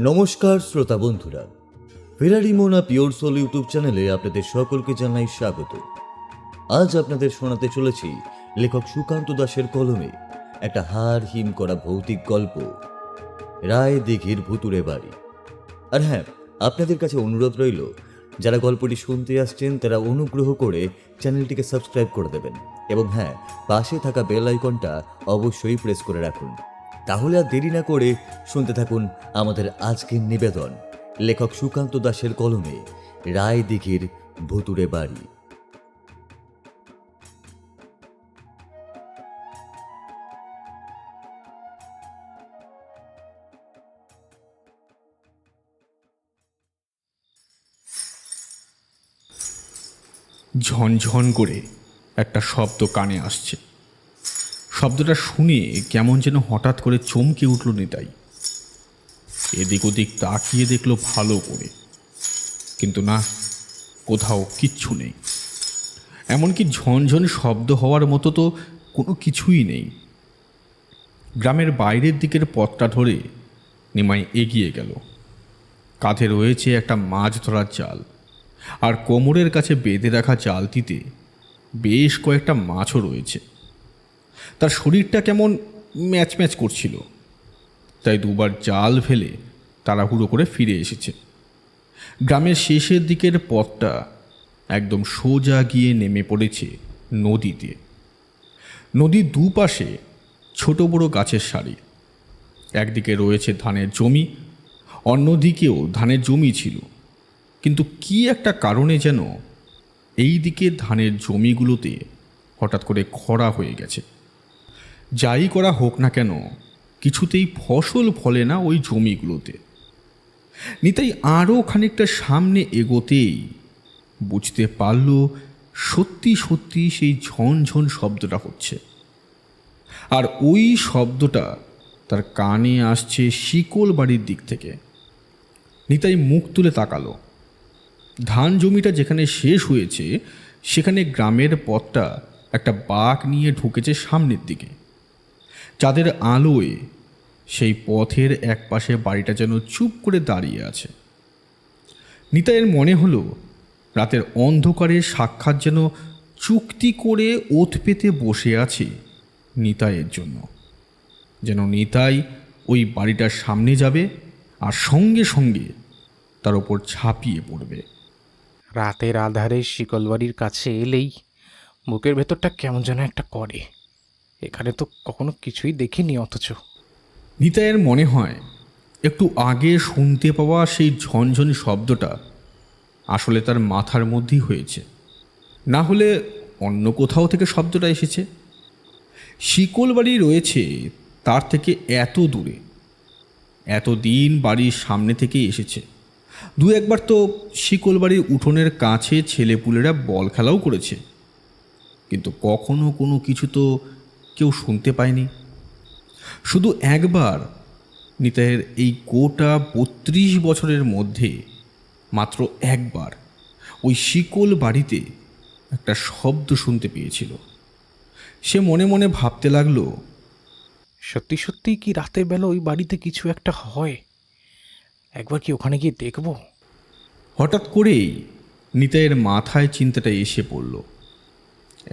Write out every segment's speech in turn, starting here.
নমস্কার শ্রোতা বন্ধুরা, ফেরারি মোনা পিওর সোল ইউটিউব চ্যানেলে আপনাদের সকলকে জানাই স্বাগত। আজ আপনাদের শোনাতে চলেছি লেখক সুকান্ত দাসের কলমে একটা হাড় হিম করা ভৌতিক গল্প, রায় দিঘির ভুতুড়ে বাড়ি। আর হ্যাঁ, আপনাদের কাছে অনুরোধ রইল, যারা গল্পটি শুনতে আসছেন তারা অনুগ্রহ করে চ্যানেলটিকে সাবস্ক্রাইব করে দেবেন এবং হ্যাঁ, পাশে থাকা বেল আইকনটা অবশ্যই প্রেস করে রাখুন। তাহলে আর দেরি না করে শুনতে থাকুন আমাদের আজকের নিবেদন, লেখক সুকান্ত দাসের কলমে রায় দিঘির ভুতুড়ে বাড়ি। ঝনঝন করে একটা শব্দ কানে আসছে। শব্দটা শুনে কেমন যেন হঠাৎ করে চমকে উঠল নিতাই। এদিক ওদিক তাকিয়ে দেখলো ভালো করে, কিন্তু না, কোথাও কিচ্ছু নেই। এমনকি ঝনঝন শব্দ হওয়ার মতো তো কোনো কিছুই নেই। গ্রামের বাইরের দিকের পথটা ধরে নিমাই এগিয়ে গেল। কাঁধে রয়েছে একটা মাছ ধরার জাল, আর কোমরের কাছে বেঁধে রাখা জালটিতে বেশ কয়েকটা মাছও রয়েছে। তার শরীরটা কেমন ম্যাচ ম্যাচ করছিল, তাই দুবার জাল ফেলে তাড়াহুড়ো করে ফিরে এসেছে। গ্রামের শেষের দিকের পথটা একদম সোজা গিয়ে নেমে পড়েছে নদীতে। নদীর দুপাশে ছোট বড় গাছের সারি। একদিকে রয়েছে ধানের জমি, অন্যদিকেও ধানের জমি ছিল, কিন্তু কি একটা কারণে যেন এই দিকে ধানের জমিগুলোতে হঠাৎ করে খরা হয়ে গেছে। যাই করা হোক না কেন, কিছুতেই ফসল ফলে না ওই জমিগুলোতে। নিতাই আরও খানিকটা সামনে এগোতেই বুঝতে পারল সত্যি সত্যি সেই ঝনঝন শব্দটা হচ্ছে। আর ওই শব্দটা তার কানে আসছে শিকল বাড়ির দিক থেকে। নিতাই মুখ তুলে তাকালো। ধান জমিটা যেখানে শেষ হয়েছে সেখানে গ্রামের পথটা একটা বাঁক নিয়ে ঢুকেছে সামনের দিকে। চাঁদের আলোয় সেই পথের একপাশে বাড়িটা যেন চুপ করে দাঁড়িয়ে আছে। নিতাইয়ের মনে হলো রাতের অন্ধকারে সাক্ষাৎ যেন চুক্তি করে ওত পেতে বসে আছে নিতাইয়ের জন্য। যেন নিতাই ওই বাড়িটার সামনে যাবে আর সঙ্গে সঙ্গে তার ওপর ঝাঁপিয়ে পড়বে। রাতের আধারে শিকলবাড়ির কাছে এলেই বুকের ভেতরটা কেমন যেন একটা করে। এখানে তো কখনো কিছুই দেখিনি, অথচ নিতাইয়ের মনে হয় একটু আগে শুনতে পাওয়া সেই ঝনঝন শব্দটা আসলে তার মাথার মধ্যেই হয়েছে, না হলে অন্য কোথাও থেকে শব্দটা এসেছে। শিকল বাড়ি রয়েছে তার থেকে এত দূরে, এতদিন বাড়ির সামনে থেকেই এসেছে। দু একবার তো শিকল বাড়ির উঠোনের কাছে ছেলেপুলেরা বল খেলাও করেছে, কিন্তু কখনো কোনো কিছু তো কেউ শুনতে পায়নি। শুধু একবার নিতাইয়ের এই গোটা 32 বছরের মধ্যে মাত্র একবার ওই শিকল বাড়িতে একটা শব্দ শুনতে পেয়েছিল। সে মনে মনে ভাবতে লাগলো, সত্যি সত্যি কি রাতের বেলা ওই বাড়িতে কিছু একটা হয়? একবার কি ওখানে গিয়ে দেখব? হঠাৎ করেই নিতাইয়ের মাথায় চিন্তাটা এসে পড়ল।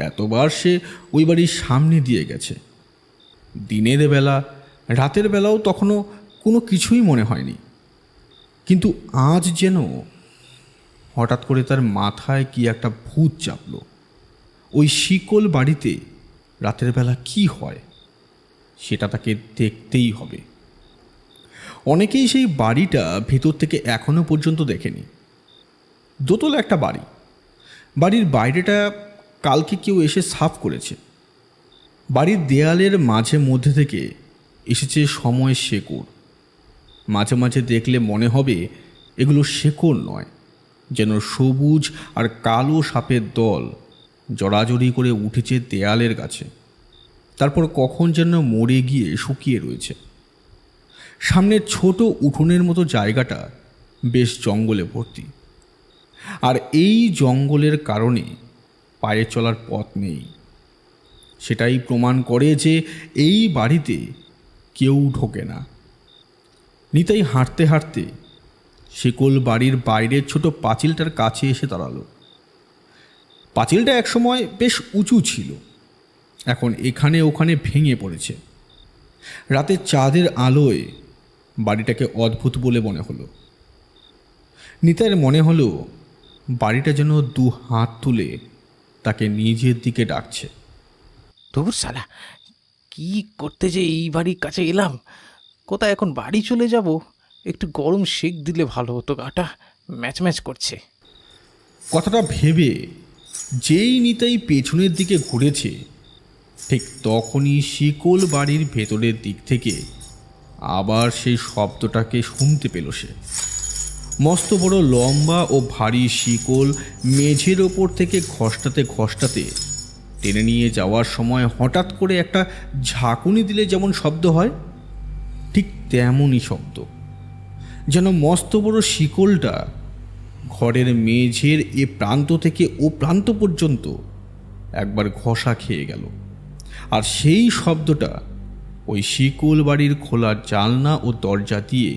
এতবার সে ওই বাড়ির সামনে দিয়ে গেছে, দিনের বেলা, রাতের বেলাও তখনও কোনো কিছুই মনে হয়নি, কিন্তু আজ যেন হঠাৎ করে তার মাথায় কি একটা ভূত চাপল। ওই শিকল বাড়িতে রাতের বেলা কি হয় সেটা তাকে দেখতেই হবে। অনেকেই সেই বাড়িটা ভেতর থেকে এখনো পর্যন্ত দেখেনি। দোতলা একটা বাড়ি, বাড়ির বাইরেটা কালকে কেউ এসে সাফ করেছে। বাড়ির দেয়ালের মাঝে মধ্যে থেকে এসেছে সময় শেকড়। মাঝে মাঝে দেখলে মনে হবে এগুলো শেকড় নয়, যেন সবুজ আর কালো সাপের দল জড়াজড়ি করে উঠেছে দেয়ালের কাছে, তারপর কখন যেন মরে গিয়ে শুকিয়ে রয়েছে। সামনের ছোট উঠোনের মতো জায়গাটা বেশ জঙ্গলে ভর্তি, আর এই জঙ্গলের কারণে পায়ে চলার পথ নেই। সেটাই প্রমাণ করে যে এই বাড়িতে কেউ ঢোকে না। নিতাই হাঁটতে হাঁটতে শিকল বাড়ির বাইরের ছোট পাঁচিলটার কাছে এসে দাঁড়ালো। পাঁচিলটা একসময় বেশ উঁচু ছিল, এখন এখানে ওখানে ভেঙে পড়েছে। রাতে চাঁদের আলোয় বাড়িটাকে অদ্ভুত বলে মনে হলো। নিতাইয়ের মনে হলো বাড়িটা যেন দু হাত তুলে তাকে নিজের দিকে ডাকছে। ধুর শালা, কি করতে যে এই বাড়ির কাছে এলাম? কোথায় এখন বাড়ি চলে যাব? একটু গরম সেক দিলে ভালো হতো, গাটা ম্যাচ ম্যাচ করছে। কথাটা ভেবে যেই নিতাই পেছনের দিকে ঘুরেছে, ঠিক তখনই শিকল বাড়ির ভেতরের দিক থেকে আবার সেই শব্দটাকে শুনতে পেল সে। মস্ত বড় লম্বা ও ভারী শিকল মেঝের ওপর থেকে ঘষ্টাতে ঘষ্টাতে টেনে নিয়ে যাওয়ার সময় হঠাৎ করে একটা ঝাঁকুনি দিলে যেমন শব্দ হয়, ঠিক তেমনই শব্দ। যেন মস্ত বড় শিকলটা ঘরের মেঝের এ প্রান্ত থেকে ও প্রান্ত পর্যন্ত একবার ঘষা খেয়ে গেল। আর সেই শব্দটা ওই শিকল বাড়ির খোলা জানলা ও দরজা দিয়ে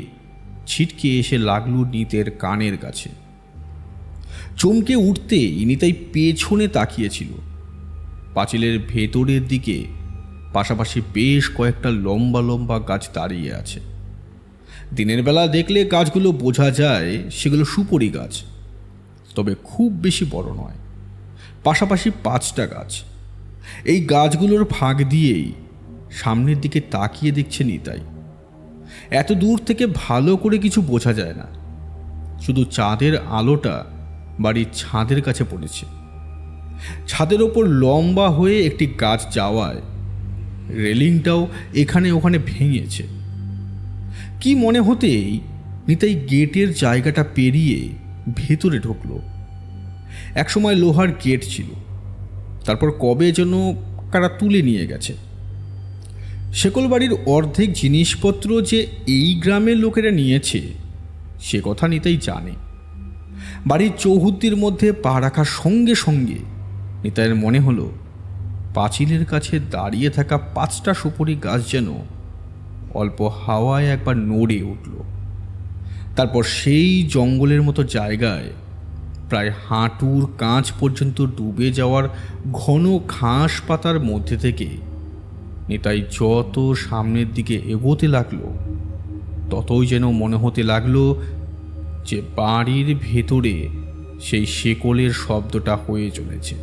ছিটকে এসে লাগলো নিতের কানের কাছে। চমকে উঠতেই নিতাই পেছনে তাকিয়েছিল। পাঁচিলের ভেতরের দিকে পাশাপাশি বেশ কয়েকটা লম্বা লম্বা গাছ দাঁড়িয়ে আছে। দিনের বেলা দেখলে গাছগুলো বোঝা যায় সেগুলো সুপারি গাছ, তবে খুব বেশি বড় নয়। পাশাপাশি 5টা গাছ। এই গাছগুলোর ফাঁক দিয়েই সামনের দিকে তাকিয়ে দেখছে নিতাই। এত দূর থেকে ভালো করে কিছু বোঝা যায় না, শুধু চাঁদের আলোটা বাড়ির ছাদের কাছে পড়েছে। ছাদের ওপর লম্বা হয়ে একটি গাছ যাওয়ায় রেলিংটাও এখানে ওখানে ভেঙেছে। কি মনে হতেই নিতাই গেটের জায়গাটা পেরিয়ে ভেতরে ঢুকল। একসময় লোহার গেট ছিল, তারপর কবে যেন কারা তুলে নিয়ে গেছে। শেকল বাড়ির অর্ধেক জিনিসপত্র যে এই গ্রামের লোকেরা নিয়েছে সে কথা নিতাই জানে। বাড়ির চৌহদ্দির মধ্যে পা রাখার সঙ্গে সঙ্গে নিতাইয়ের মনে হলো পাঁচিলের কাছে দাঁড়িয়ে থাকা 5টা সুপারি গাছ যেন অল্প হাওয়ায় একবার নড়ে উঠল। তারপর সেই জঙ্গলের মতো জায়গায় প্রায় হাঁটুর কাঁচ পর্যন্ত ডুবে যাওয়ার ঘন ঘাস পাতার মধ্যে থেকে নিতাই যত সামনের দিকে এগোতে লাগলো, ততই যেন মনে হতে লাগলো যে বাড়ির ভেতরে সেই শেকলের শব্দটা হয়ে চলেছে।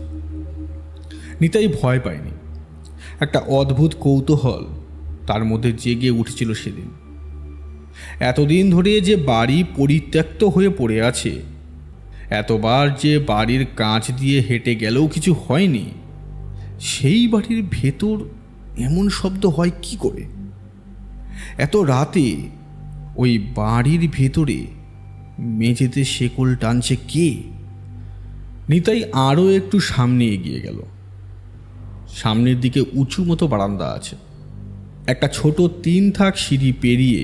নিতাই ভয় পায়নি, একটা অদ্ভুত কৌতূহল তার মধ্যে জেগে উঠেছিল সেদিন। এতদিন ধরে যে বাড়ি পরিত্যক্ত হয়ে পড়ে আছে, এতবার যে বাড়ির কাঁচ দিয়ে হেঁটে গেলেও কিছু হয়নি, সেই বাড়ির ভেতর এমন শব্দ হয় কি করে? এত রাতে ওই বাড়ির ভেতরে মেঝেতে শেকল টানছে কে? নিতাই আরও একটু সামনে এগিয়ে গেল। সামনের দিকে উঁচু মতো বারান্দা আছে। একটা ছোট 3 থাক সিঁড়ি পেরিয়ে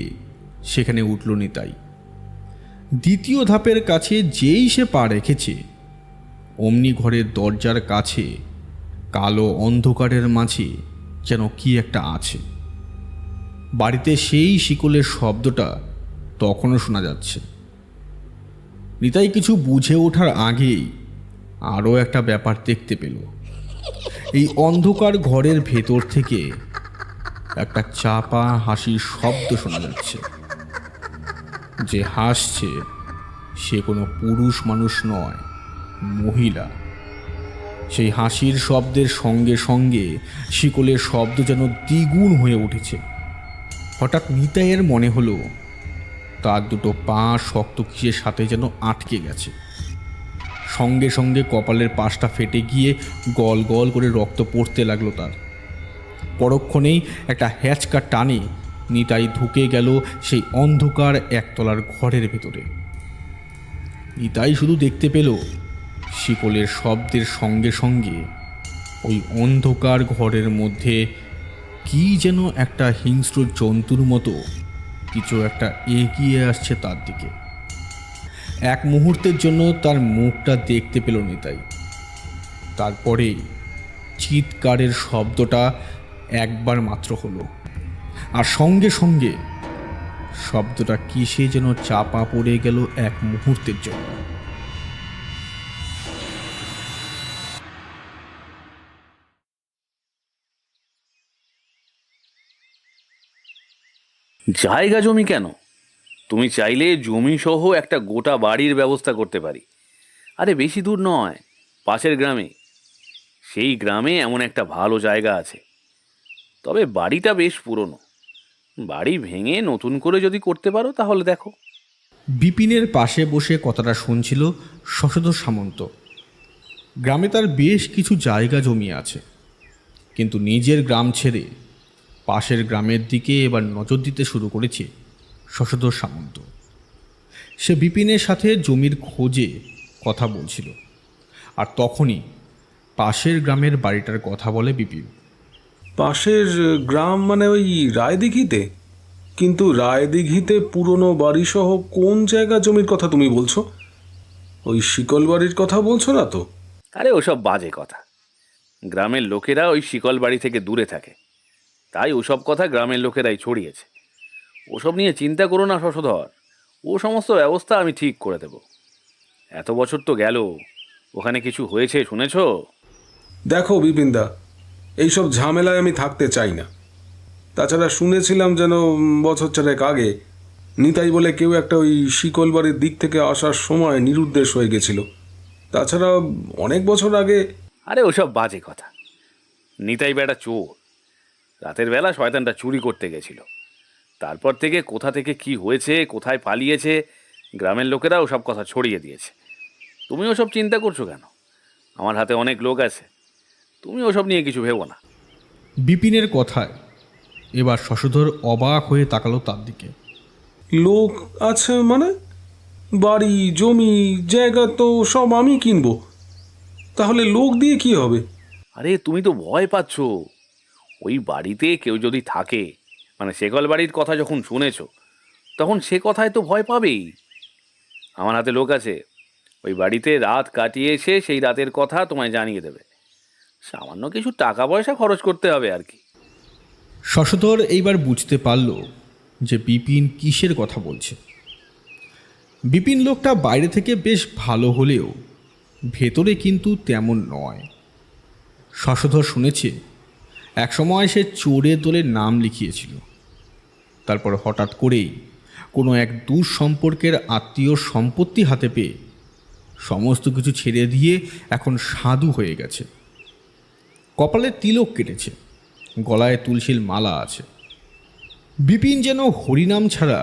সেখানে উঠল নিতাই। দ্বিতীয় ধাপের কাছে যেই সে পা রেখেছে, অমনি ঘরের দরজার কাছে কালো অন্ধকারের মাঝে যেন কি একটা আছে। বাড়িতে সেই শিকলের শব্দটা তখনও শোনা যাচ্ছে। নিতাই কিছু বুঝে ওঠার আগেই আরও একটা ব্যাপার দেখতে পেল। এই অন্ধকার ঘরের ভেতর থেকে একটা চাপা হাসির শব্দ শোনা যাচ্ছে। যে হাসছে সে কোনো পুরুষ মানুষ নয়, মহিলা। সেই হাসির শব্দের সঙ্গে সঙ্গে শিকলের শব্দ যেন দ্বিগুণ হয়ে উঠেছে। হঠাৎ নিতাইয়ের মনে হলো তার দুটো পা শক্ত কিসের সাথে যেন আটকে গেছে। সঙ্গে সঙ্গে কপালের পাশটা ফেটে গিয়ে গল গল করে রক্ত পড়তে লাগলো তার। পরক্ষণেই একটা হ্যাচকা টানে নিতাই ঢুকে গেল সেই অন্ধকার একতলার ঘরের ভেতরে। নিতাই শুধু দেখতে পেল শিকলের শব্দের সঙ্গে সঙ্গে ওই অন্ধকার ঘরের মধ্যে কি যেন একটা হিংস্র জন্তুর মতো কিছু একটা এগিয়ে আসছে তার দিকে। এক মুহূর্তের জন্য তার মুখটা দেখতে পেল নিতাই। তারপরে চিৎকারের শব্দটা একবার মাত্র হলো, আর সঙ্গে সঙ্গে শব্দটা কিসে যেন চাপা পড়ে গেল এক মুহূর্তের জন্য। জায়গা জমি কেন? তুমি চাইলে জমি সহ একটা গোটা বাড়ির ব্যবস্থা করতে পারি। আরে বেশি দূর নয়, পাশের গ্রামে। সেই গ্রামে এমন একটা ভালো জায়গা আছে, তবে বাড়িটা বেশ পুরনো। বাড়ি ভেঙে নতুন করে যদি করতে পারো তাহলে দেখো। বিপিনের পাশে বসে কথাটা শুনছিল শশধর সামন্ত। গ্রামে তার বেশ কিছু জায়গা জমি আছে, কিন্তু নিজের গ্রাম ছেড়ে পাশের গ্রামের দিকে এবার নজর দিতে শুরু করেছে শশধর সামন্ত। সে বিপিনের সাথে জমির খোঁজে কথা বলছিল, আর তখনই পাশের গ্রামের বাড়িটার কথা বলে বিপিন। পাশের গ্রাম মানে ওই রায়দিঘিতে? কিন্তু রায়দিঘিতে পুরনো বাড়িসহ কোন জায়গা জমির কথা তুমি বলছো? ওই শিকল বাড়ির কথা বলছো না তো? আরে ওসব বাজে কথা। গ্রামের লোকেরা ওই শিকল বাড়ি থেকে দূরে থাকে, তাই ওসব কথা গ্রামের লোকেরাই ছড়িয়েছে। ওসব নিয়ে চিন্তা করো না শশধর, ও সমস্ত ব্যবস্থা আমি ঠিক করে দেব। এত বছর তো গেল, ওখানে কিছু হয়েছে শুনেছ? দেখো বিপিনদা, এইসব ঝামেলায় আমি থাকতে চাই না। তাছাড়া শুনেছিলাম যেন বছর চারেক আগে নিতাই বলে কেউ একটা ওই শিকল বাড়ির দিক থেকে আসার সময় নিরুদ্দেশ হয়ে গেছিল। তাছাড়া অনেক বছর আগে। আরে ওসব বাজে কথা। নিতাই বেটা চোর, রাতের বেলা শয়তানটা চুরি করতে গেছিল। তারপর থেকে কোথা থেকে কি হয়েছে, কোথায় পালিয়েছে, গ্রামের লোকেরা ওসব কথা ছড়িয়ে দিয়েছে। তুমি ওসব চিন্তা করছো কেন? আমার হাতে অনেক লোক আছে, তুমি ওসব নিয়ে কিছু ভেবো না। বিপিনের কথায় এবার শশধর অবাক হয়ে তাকালো তার দিকে। লোক আছে মানে? বাড়ি জমি জায়গা তো সব আমি কিনবো, তাহলে লোক দিয়ে কি হবে? আরে তুমি তো ভয় পাচ্ছ। ওই বাড়িতে কেউ যদি থাকে, মানে সেকল বাড়ির কথা যখন শুনেছো, তখন সে কথায় তো ভয় পাবেই। আমার হাতে লোক আছে, ওই বাড়িতে রাত কাটিয়ে এসে সেই রাতের কথা তোমায় জানিয়ে দেবে। সামান্য কিছু টাকা পয়সা খরচ করতে হবে আর কি। শশধর এইবার বুঝতে পারল যে বিপিন কিসের কথা বলছে। বিপিন লোকটা বাইরে থেকে বেশ ভালো হলেও ভেতরে কিন্তু তেমন নয়। শশধর শুনেছে একসময় সে চোরের দলের নাম লিখিয়েছিল, তারপর হঠাৎ করেই কোনো এক দূর সম্পর্কের আত্মীয় সম্পত্তি হাতে পেয়ে সমস্ত কিছু ছেড়ে দিয়ে এখন সাধু হয়ে গেছে। কপালে তিলক কেটেছে, গলায় তুলসীর মালা আছে। বিপিন যেন হরিনাম ছাড়া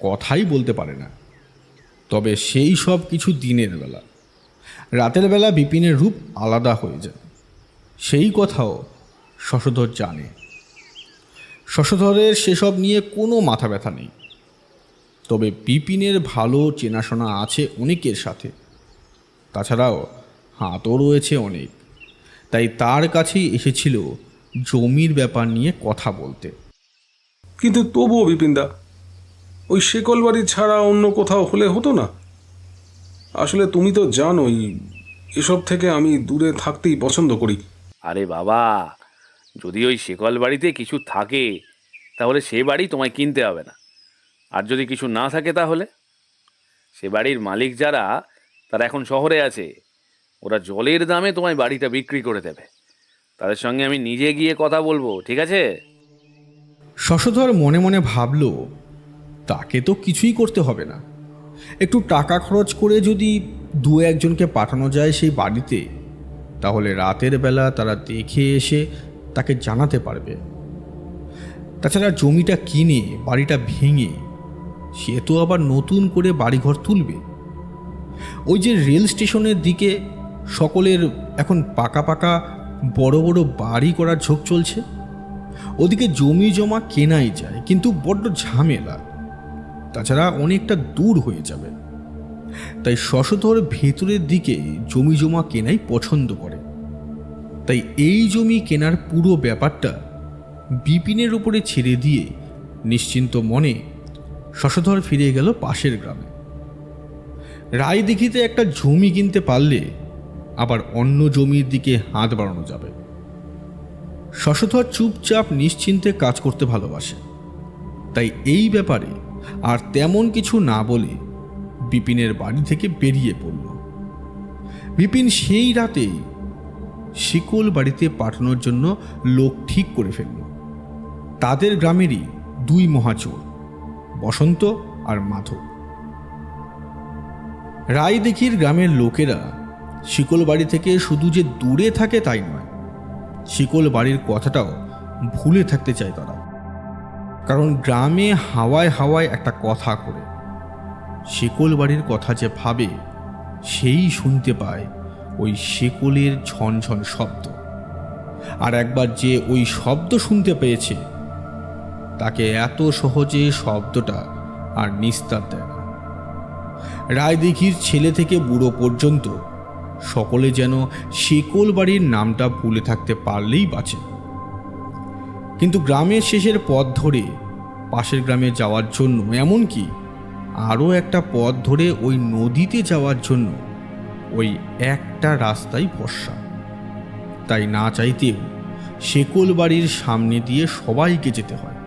কথাই বলতে পারে না। তবে সেই সব কিছু দিনের বেলা, রাতের বেলা বিপিনের রূপ আলাদা হয়ে যায়, সেই কথাও শশধর জানে। শশধরের সেসব নিয়ে কোনো মাথা ব্যথা নেই। তবে বিপিনের ভালো চেনাশোনা আছে অনেকের সাথে, তাছাড়াও হাতও রয়েছে অনেক, তাই তার কাছেই এসেছিল জমির ব্যাপার নিয়ে কথা বলতে। কিন্তু তবুও বিপিনদা, ওই শেকল বাড়ি ছাড়া অন্য কোথাও হলে হতো না? আসলে তুমি তো জানোই এসব থেকে আমি দূরে থাকতেই পছন্দ করি। আরে বাবা, যদি ওই শেকল বাড়িতে কিছু থাকে তাহলে সে বাড়ি তোমায় কিনতে হবে না। আর যদি কিছু না থাকে তাহলে সে বাড়ির মালিক যারা, তারা এখন শহরে আছে। ওরা জলের দামে তোমায় বাড়িটা বিক্রি করে দেবে। তাদের সঙ্গে আমি নিজে গিয়ে কথা বলবো, ঠিক আছে? শশধর মনে মনে ভাবল, তাকে তো কিছুই করতে হবে না। একটু টাকা খরচ করে যদি দু একজনকে পাঠানো যায় সেই বাড়িতে, তাহলে রাতের বেলা তারা দেখে এসে তাকে জানাতে পারবে। তাছাড়া জমিটা কিনে বাড়িটা ভেঙে সে তো আবার নতুন করে বাড়িঘর তুলবে। ওই যে রেল স্টেশনের দিকে সকলের এখন পাকা পাকা বড় বড় বাড়ি করার ঝোঁক চলছে, ওদিকে জমি জমা কেনাই যায়, কিন্তু বড্ড ঝামেলা। তাছাড়া অনেকটা দূর হয়ে যাবে। তাই শশধর ভেতরের দিকে জমি জমা কেনাই পছন্দ করে। তাই এই জমি কেনার পুরো ব্যাপারটা বিপিনের উপরে ছেড়ে দিয়ে নিশ্চিন্ত মনে শশধর ফিরে গেল পাশের গ্রামে। রায়দিঘিতে একটা জমি কিনতে পারলে আবার অন্য জমির দিকে হাত বাড়ানো যাবে। শশধর চুপচাপ নিশ্চিন্তে কাজ করতে ভালোবাসে, তাই এই ব্যাপারে আর তেমন কিছু না বলে বিপিনের বাড়ি থেকে বেরিয়ে পড়ল। বিপিন সেই রাতেই শিকল বাড়িতে পাঠানোর জন্য লোক ঠিক করে ফেলল। তাদের গ্রামেরই দুই মহাচোর, বসন্ত আর মাধব। রায়দিঘির গ্রামের লোকেরা শিকল বাড়ি থেকে শুধু যে দূরে থাকে তাই নয়, শিকল বাড়ির কথাটাও ভুলে থাকতে চায় তারা। কারণ গ্রামে হাওয়ায় হাওয়ায় একটা কথা করে, শিকল বাড়ির কথা যে ভাবে সেই শুনতে পায় ওই শিকলের ঝনঝন শব্দ। আর একবার যে ওই শব্দ শুনতে পেয়েছে তাকে এত সহজে শব্দটা আর নিস্তার দেয় না। রায়দিঘির ছেলে থেকে বুড়ো পর্যন্ত সকলে যেন শিকল বাড়ির নামটা ভুলে থাকতে পারলেই বাঁচে। কিন্তু গ্রামের শেষের পথ ধরে পাশের গ্রামে যাওয়ার জন্য, এমনকি আরও একটা পথ ধরে ওই নদীতে যাওয়ার জন্য ওই একটা রাস্তাই ভরসা। তাই না চাইতেও শিকল বাড়ির সামনে দিয়ে সবাইকে যেতে হয়।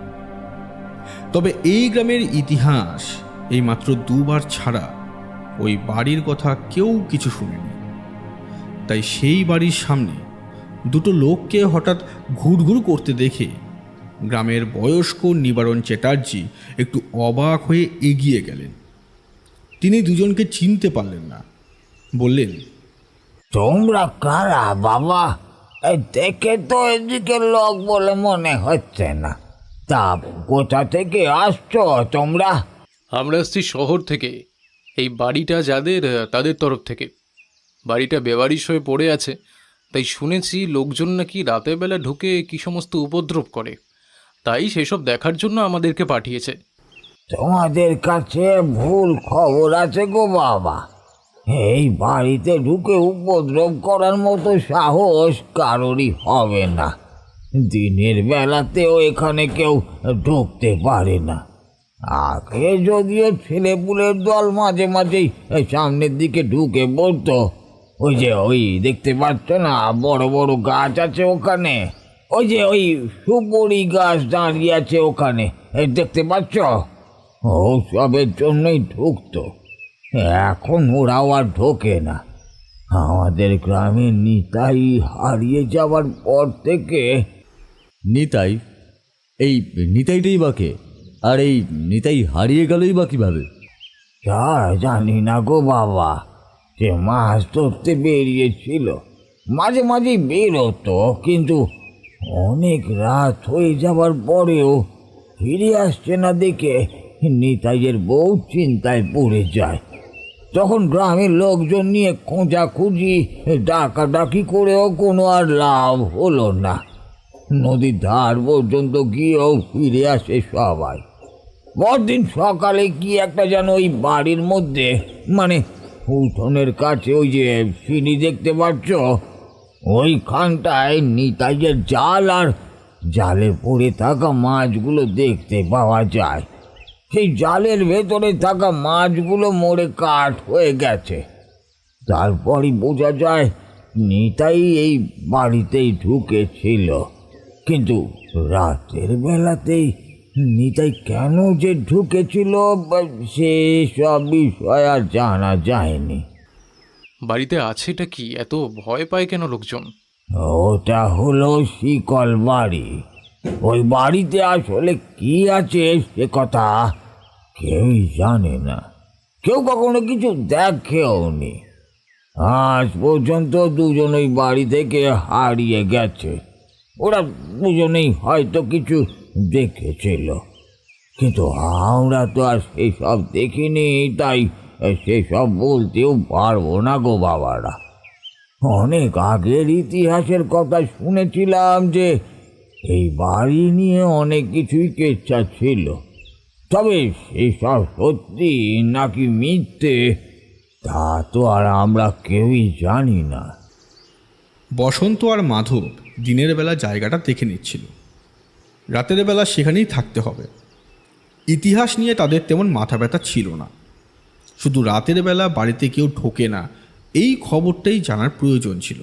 তবে এই গ্রামের ইতিহাস এইমাত্র দুবার ছাড়া ওই বাড়ির কথা কেউ কিছু শুনেনি। তাই সেই বাড়ির সামনে দুটো লোককে হঠাৎ ঘুরঘুর করতে দেখে গ্রামের বয়স্ক নিবারণ চ্যাটার্জি একটু অবাক হয়ে এগিয়ে গেলেন। তিনি দুজনকে চিনতে পারলেন না। বললেন, তোমরা কারা বাবা? দেখে তো এদিকে লোক বলে মনে হচ্ছে না। তা কোথা থেকে আসছো তোমরা? আমরা আসছি শহর থেকে। এই বাড়িটা যাদের, তাদের তরফ থেকে। বাড়িটা বেবারিশ হয়ে পড়ে আছে, তাই শুনেছি লোকজন নাকি রাতের বেলা ঢুকে কি সমস্ত উপদ্রব করে, তাই সেসব দেখার জন্য আমাদেরকে পাঠিয়েছে। তোমাদের কাছে ভুল খবর আছে গো বাবা। এই বাড়িতে ঢুকে উপদ্রব করার মতো সাহস কারোরই হবে না। দিনের বেলাতেও এখানে কেউ ঢুকতে পারে না। আগে যদিও ছেলেপুলের দল মাঝে মাঝেই সামনের দিকে ঢুকে পড়তো। ওই দেখতে পাচ্ছ না, বড় বড় গাছ আছে ওখানে, ওই সুপুরি গাছ দাঁড়িয়ে আছে ওখানে, দেখতে পাচ্ছ? সবের জন্যই ঢুকতো। এখন ওরাও আর ঢোকে না। আমাদের গ্রামে নিতাই হারিয়ে যাওয়ার পর থেকে। নিতাই? এই নিতাইটাই বা কে? আর এই নিতাই হারিয়ে গেলই বা কিভাবে? তা জানি না গো বাবা। সে মাছ ধরতে বেরিয়েছিল, মাঝে মাঝেই বেরোতো, কিন্তু অনেক রাত হয়ে যাবার পরেও ফিরে আসছে না দেখে নিতাইয়ের বউ চিন্তায় পড়ে যায়। তখন গ্রামের লোকজন নিয়ে খোঁজাখুঁজি ডাকাডাকি করেও কোনো আর লাভ হলো না। নদীর ধার পর্যন্ত গিয়েও ফিরে আসে সবাই। পরদিন সকালে কি একটা যেন ওই বাড়ির মধ্যে, মানে উঠোনের কাছে ওই যে সিঁড়ি দেখতে পাচ্ছ, ওইখানটায় নিতাইয়ের জাল আর জালে পড়ে থাকা মাছগুলো দেখতে পাওয়া যায়। সেই জালের ভেতরে থাকা মাছগুলো মরে কাঠ হয়ে গেছে। তারপরই বোঝা যায় নিতাই এই বাড়িতেই ঢুকেছিল। কিন্তু রাতের বেলাতেই নিতাই কেন যে ঢুকেছিল সেসব বিষয় আর জানা যায়নি। বাড়িতে আছেটা কি? এত ভয় পায় কেন লোকজন? ওটা হলো শিকল বাড়ি। ওই বাড়িতে আসলে কি আছে সে কথা কেউই জানে না। কেউ কখনো কিছু দেখেও নি। আজ পর্যন্ত দুজন ওই বাড়ি থেকে হারিয়ে গেছে। ওরা দুজনেই হয়তো কিছু দেখেছিল, কিন্তু আমরা তো আর সেসব দেখিনি, তাই সেসব বলতেও পারবো না গো বাবারা। অনেক আগের ইতিহাসের কথা শুনেছিলাম যে এই বাড়ি নিয়ে অনেক কিছুই কেচ্ছা ছিল, তবে সেসব সত্যি নাকি মিথ্যে তা তো আর আমরা কেউই জানি না। বসন্ত আর মাধব দিনের বেলা জায়গাটা দেখে নিচ্ছিল, রাতের বেলা সেখানেই থাকতে হবে। ইতিহাস নিয়ে তাদের তেমন মাথা ব্যথা ছিল না। শুধু রাতের বেলা বাড়িতে কেউ ঢোকে না এই খবরটাই জানার প্রয়োজন ছিল।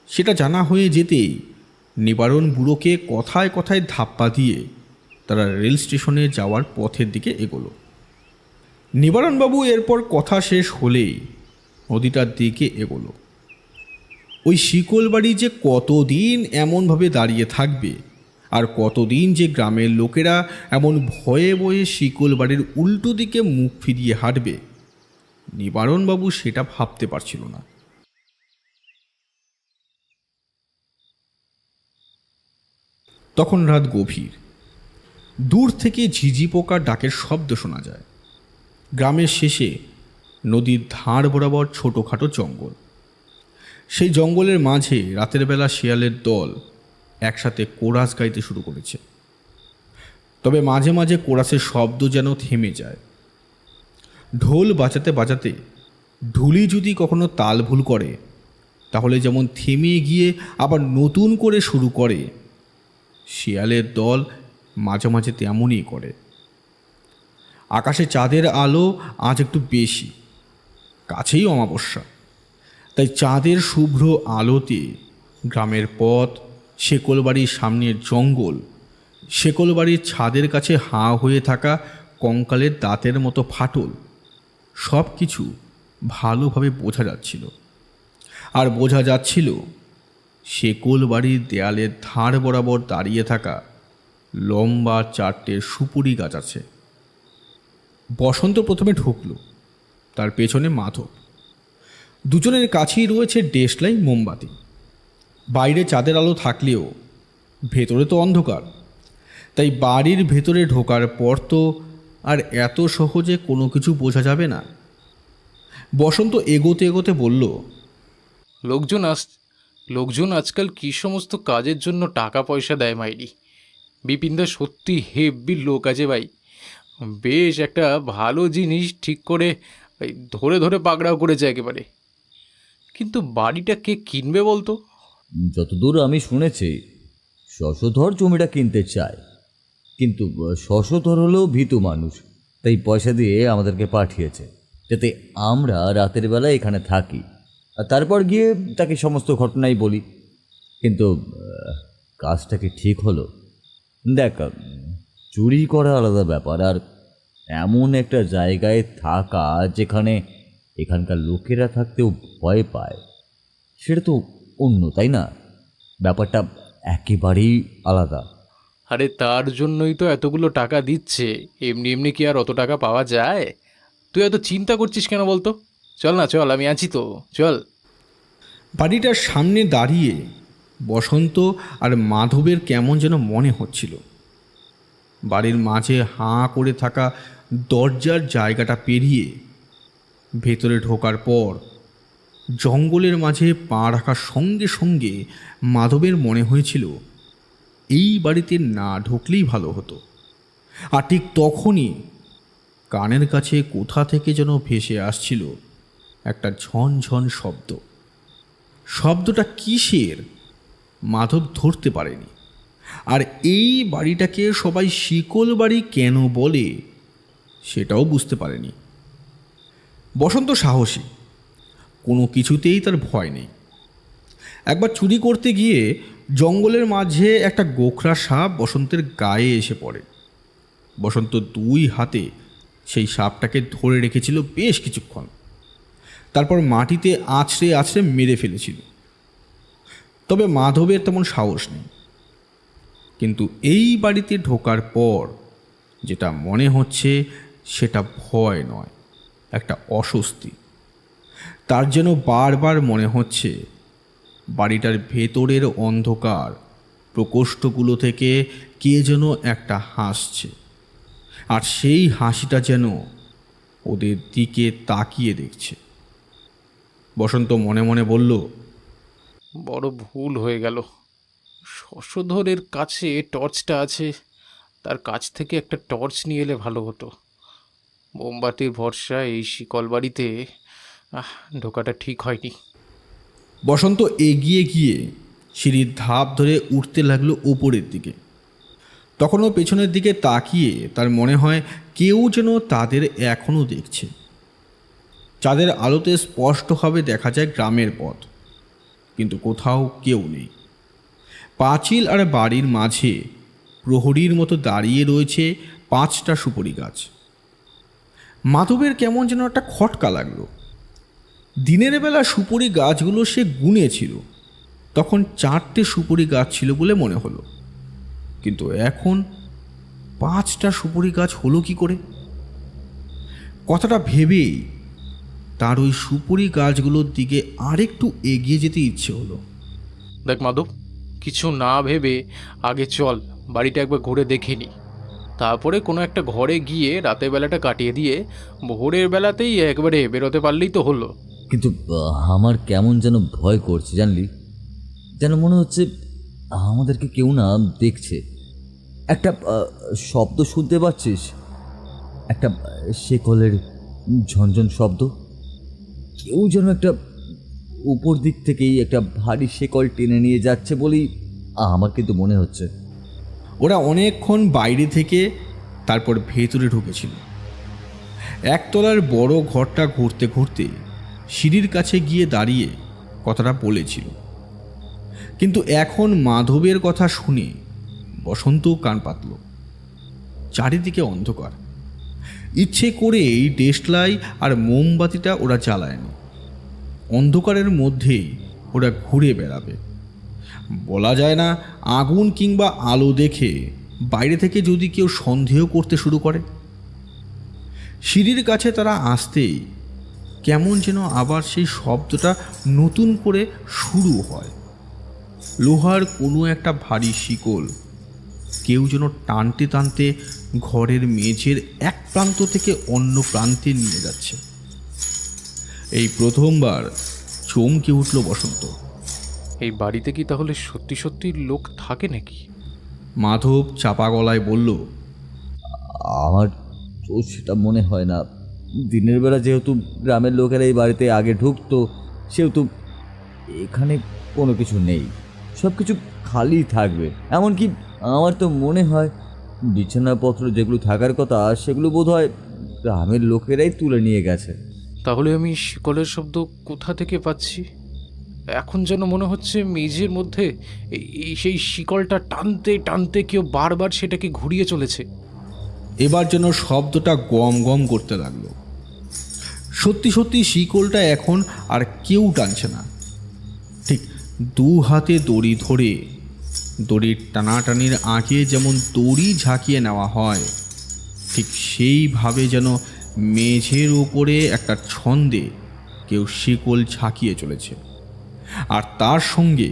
সেটা জানা হয়ে যেতেই নিবারণ বুড়োকে কথায় কথায় ধাপ্পা দিয়ে তারা রেল স্টেশনে যাওয়ার পথের দিকে এগোলো। নিবারণবাবু এরপর কথা শেষ হলেই নদীটার দিকে এগোলো। ওই শিকল বাড়ি যে কতদিন এমনভাবে দাঁড়িয়ে থাকবে, আর কতদিন যে গ্রামের লোকেরা এমন ভয়ে ভয়ে শিকল বাড়ির উল্টো দিকে মুখ ফিরিয়ে হাঁটবে, নিবারণবাবু সেটা ভাবতে পারছিল না। তখন রাত গভীর। দূর থেকে ঝিঝি পোকার ডাকের শব্দ শোনা যায়। গ্রামের শেষে নদীর ধার বরাবর ছোটোখাটো জঙ্গল। সেই জঙ্গলের মাঝে রাতের বেলা শিয়ালের দল একসাথে কোরাস গাইতে শুরু করেছে। তবে মাঝে মাঝে কোরাসের শব্দ যেন থেমে যায়। ঢোল বাজাতে বাজাতে ঢুলি যদি কখনো তাল ভুল করে, তাহলে যেমন থেমে গিয়ে আবার নতুন করে শুরু করে, শিয়ালের দল মাঝে মাঝে তেমনই করে। আকাশে চাঁদের আলো আজ একটু বেশি, কাছেই অমাবস্যা, তাই চাঁদের শুভ্র আলোতে গ্রামের পথ, শেকলবাড়ির সামনের জঙ্গল, শেকলবাড়ির ছাদের কাছে হাঁ হয়ে থাকা কঙ্কালের দাঁতের মতো ফাটল, সব কিছু ভালোভাবে বোঝা যাচ্ছিল। আর বোঝা যাচ্ছিল শেকলবাড়ির দেয়ালের ধার বরাবর দাঁড়িয়ে থাকা লম্বা 4টে সুপুরি গাছ আছে। বসন্ত প্রথমে ঢুকল, তার পেছনে মাধব। দুজনের কাছেই রয়েছে দেশলাই মোমবাতি। বাইরে চাঁদের আলো থাকলেও ভেতরে তো অন্ধকার, তাই বাড়ির ভেতরে ঢোকার পর তো আর এত সহজে কোনো কিছু বোঝা যাবে না। বসন্ত এগোতে এগোতে বলল, লোকজন আজকাল কী সমস্ত কাজের জন্য টাকা পয়সা দেয় মাইরি। বিপিনদা সত্যি হেব্বি লোক আছে ভাই। বেশ একটা ভালো জিনিস ঠিক করে ধরে ধরে পাকড়াও করেছে একেবারে। কিন্তু বাড়িটা কে কিনবে বলতো? যতদূর আমি শুনেছি শশধর জমিটা কিনতে চায়, কিন্তু শশধর হলেও ভীতু মানুষ, তাই পয়সা দিয়ে আমাদেরকে পাঠিয়েছে যাতে আমরা রাতের বেলা এখানে থাকি, আর তারপর গিয়ে তাকে সমস্ত ঘটনাই বলি। কিন্তু কাজটা কি ঠিক হলো? দেখ, চুরি করা আলাদা ব্যাপার, আর এমন একটা জায়গায় থাকা যেখানে এখানকার লোকেরা থাকতেও ভয় পায়, সেটা তো অন্য, তাই না? ব্যাপারটা একেবারেই আলাদা। আরে তার জন্যই তো এতগুলো টাকা দিচ্ছে, এমনি এমনি কি আর অত টাকা পাওয়া যায়? তুই এত চিন্তা করছিস কেন বলতো? চল না, চল, আমি আছি তো, চল। বাড়িটার সামনে দাঁড়িয়ে বসন্ত আর মাধবের কেমন যেন মনে হচ্ছিল। বাড়ির মাঝে হাঁ করে থাকা দরজার জায়গাটা পেরিয়ে ভেতরে ঢোকার পর জঙ্গলের মাঝে পা রাখার সঙ্গে সঙ্গে মাধবের মনে হয়েছিল এই বাড়িতে না ঢুকলেই ভালো হতো। আর ঠিক তখনই কানের কাছে কোথা থেকে যেন ভেসে আসছিল একটা ঝনঝন শব্দ। শব্দটা কিসের মাধব ধরতে পারেনি, আর এই বাড়িটাকে সবাই শিকল বাড়ি কেন বলে সেটাও বুঝতে পারেনি। বসন্ত সাহসী, কোনো কিছুতেই তার ভয় নেই। একবার চুরি করতে গিয়ে জঙ্গলের মাঝে একটা গোখরা সাপ বসন্তের গায়ে এসে পড়ে। বসন্ত 2 হাতে সেই সাপটাকে ধরে রেখেছিল বেশ কিছুক্ষণ, তারপর মাটিতে আছড়ে আছড়ে মেরে ফেলেছিল। তবে মাধবের তেমন সাহস নেই। কিন্তু এই বাড়িতে ঢোকার পর যেটা মনে হচ্ছে সেটা ভয় নয়, একটা অস্বস্তি। তার যেন বারবার মনে হচ্ছে বাড়িটার ভেতরের অন্ধকার প্রকোষ্ঠগুলো থেকে কে যেন একটা হাসছে, আর সেই হাসিটা যেন ওদের দিকে তাকিয়ে দেখছে। বসন্ত মনে মনে বলল, বড় ভুল হয়ে গেল। শশধরের কাছে টর্চটা আছে, তার কাছ থেকে একটা টর্চ নিয়ে এলে ভালো হতো। মোমবাতির ভরসা এই শিকল বাড়িতে ঢোকাটা ঠিক হয়নি। বসন্ত এগিয়ে গিয়ে সিঁড়ির ধাপ ধরে উঠতে লাগলো উপরের দিকে। তখনও পেছনের দিকে তাকিয়ে তার মনে হয় কেউ যেন তাদের এখনও দেখছে। চাঁদের আলোতে স্পষ্টভাবে দেখা যায় গ্রামের পথ, কিন্তু কোথাও কেউ নেই। পাঁচিল আর বাড়ির মাঝে প্রহরীর মতো দাঁড়িয়ে রয়েছে 5টা সুপারি গাছ। মাধবের কেমন যেন একটা খটকা লাগলো। দিনের বেলা সুপারি গাছগুলো সে গুনেছিল, তখন 4টে সুপারি গাছ ছিল বলে মনে হলো, কিন্তু এখন 5টা সুপারি গাছ হলো কি করে? কথাটা ভেবেই তার ওই সুপারি গাছগুলোর দিকে আরেকটু এগিয়ে যেতে ইচ্ছে হলো। দেখ মাধব, কিছু না ভেবে আগে চল বাড়িটা একবার ঘুরে দেখে নি, তারপরে কোনো একটা ঘরে গিয়ে রাতের বেলাটা কাটিয়ে দিয়ে ভোরের বেলাতেই একবারে বেরোতে পারলেই তো হলো। কিন্তু আমার কেমন যেন ভয় করছে জানলি, যেন মনে হচ্ছে আমাদেরকে কেউ না দেখছে। একটা শব্দ শুনতে পাচ্ছিস? একটা শেকলের ঝনঝন শব্দ। কেউ যেন একটা উপর দিক থেকেই একটা ভারী শেকল টেনে নিয়ে যাচ্ছে বলেই আমার কিন্তু মনে হচ্ছে। ওরা অনেকক্ষণ বাইরে থেকে তারপর ভেতরে ঢুকেছিল। একতলার বড় ঘরটা ঘুরতে ঘুরতে সিঁড়ির কাছে গিয়ে দাঁড়িয়ে কথাটা বলেছিল, কিন্তু এখন মাধবের কথা শুনে বসন্ত কান পাতল। চারিদিকে অন্ধকার। ইচ্ছে করেই দেশলাই আর মোমবাতিটা ওরা জ্বালায়নি। অন্ধকারের মধ্যেই ওরা ঘুরে বেড়াবে। বলা যায় না আগুন কিংবা আলো দেখে বাইরে থেকে যদি কেউ সন্দেহ করতে শুরু করে। সিঁড়ির কাছে তারা আসতেই কেমন যেন আবার সেই শব্দটা নতুন করে শুরু হয়। লোহার কোনো একটা ভারী শিকল কেউ যেন টানতে টানতে ঘরের মেঝের এক প্রান্ত থেকে অন্য প্রান্তে নিয়ে যাচ্ছে। এই প্রথমবার চমকে উঠল বসন্ত। এই বাড়িতে কি তাহলে সত্যি সত্যি লোক থাকে নাকি? মাধব চাপা গলায় বলল, আমার তো সেটা মনে হয় না। দিনের বেলা যেহেতু গ্রামের লোকেরা এই বাড়িতে আগে ঢুকতো, সেহেতু এখানে কোনো কিছু নেই, সব কিছু খালি থাকবে। এমনকি আমার তো মনে হয় বিছানাপত্র যেগুলো থাকার কথা সেগুলো বোধহয় গ্রামের লোকেরাই তুলে নিয়ে গেছে। তাহলে আমি শিকলের শব্দ কোথা থেকে পাচ্ছি? এখন যেন মনে হচ্ছে মেঝের মধ্যে সেই শিকলটা টানতে টানতে কেউ বারবার সেটাকে ঘুরিয়ে চলেছে। এবার যেন শব্দটা গম গম করতে লাগলো। সত্যি সত্যি শিকলটা এখন আর কেউ টানছে না। ঠিক 2 হাতে দড়ি ধরে দড়ির টানাটানির আগে যেমন দড়ি ঝাঁকিয়ে নেওয়া হয়, ঠিক সেইভাবে যেন মেঝের ওপরে একটা ছন্দে কেউ শিকল ঝাঁকিয়ে চলেছে। আর তার সঙ্গে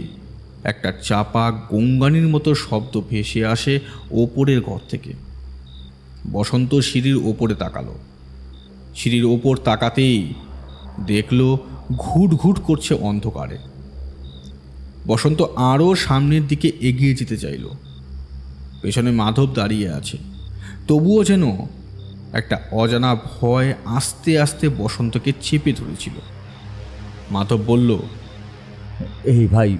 একটা চাপা গঙ্গানির মতো শব্দ ভেসে আসে ওপরের ঘর থেকে। বসন্ত সিঁড়ির ওপরে তাকালো। সিঁড়ির ওপর তাকাতেই দেখল ঘুট ঘুট করছে অন্ধকারে। বসন্ত আরও সামনের দিকে এগিয়ে যেতে চাইল। পেছনে মাধব দাঁড়িয়ে আছে, তবুও যেন একটা অজানা ভয় আস্তে আস্তে বসন্তকে চেপে ধরেছিল। মাধব বলল, এই ভাই,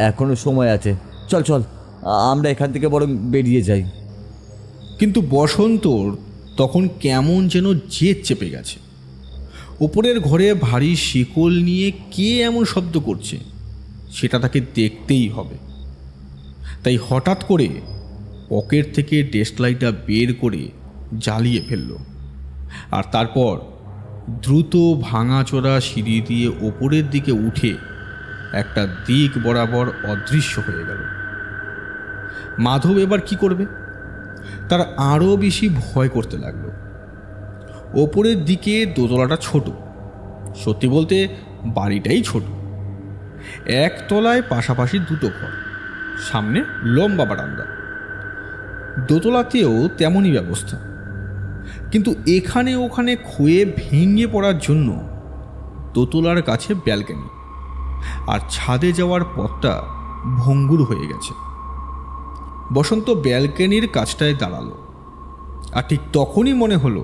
এখনো সময় আছে, চল চল আমরা এখান থেকে বরং বেরিয়ে যাই। কিন্তু বসন্তর তখন কেমন যেন জেদ চেপে গেছে। ওপরের ঘরে ভারী শিকল নিয়ে কে এমন শব্দ করছে সেটা তাকে দেখতেই হবে। তাই হঠাৎ করে পকেট থেকে ডেস্কলাইটটা বের করে জ্বালিয়ে ফেলল, আর তারপর দ্রুত ভাঙাচোরা সিঁড়ি দিয়ে ওপরের দিকে উঠে একটা দিক বরাবর অদৃশ্য হয়ে গেল। মাধব এবার কি করবে? তার আরও বেশি ভয় করতে লাগলো। ওপরের দিকে দোতলাটা ছোট, সত্যি বলতে বাড়িটাই ছোট। একতলায় পাশাপাশি 2টো ঘর, সামনে লম্বা বারান্দা। দোতলাতেও তেমনই ব্যবস্থা, কিন্তু এখানে ওখানে ক্ষয়ে ভেঙে পড়ার জন্য দোতলার কাছে ব্যালকনি, আর ছাদে যাওয়ার পথটা ভঙ্গুর হয়ে গেছে। বসন্ত ব্যালকনির কাছটায় দাঁড়ালো, আর ঠিক তখনই মনে হলো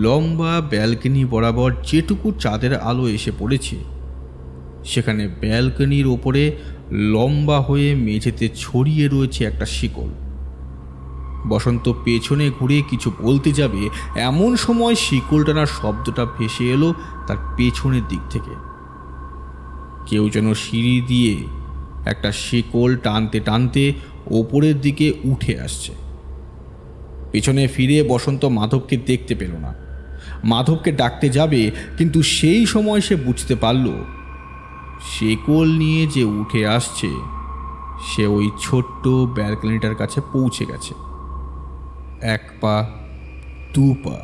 লম্বা ব্যালকনি বরাবর যেটুকু চাঁদের আলো এসে পড়েছে, সেখানে ব্যালকনির ওপরে লম্বা হয়ে মেঝেতে ছড়িয়ে রয়েছে একটা শিকল। বসন্ত পেছনে ঘুরে কিছু বলতে যাবে, এমন সময় শিকল টানার শব্দটা ভেসে এলো তার পেছনের দিক থেকে। কেউ যেন সিঁড়ি দিয়ে একটা শিকল টানতে টানতে ওপরের দিকে উঠে আসছে। পেছনে ফিরে বসন্ত মাধবকে দেখতে পেল না। মাধবকে ডাকতে যাবে, কিন্তু সেই সময় সে বুঝতে পারল শেকল নিয়ে যে উঠে আসছে সে ওই ছোট্ট ব্যালকনিটার কাছে পৌঁছে গেছে। 1 পা, 2 পা,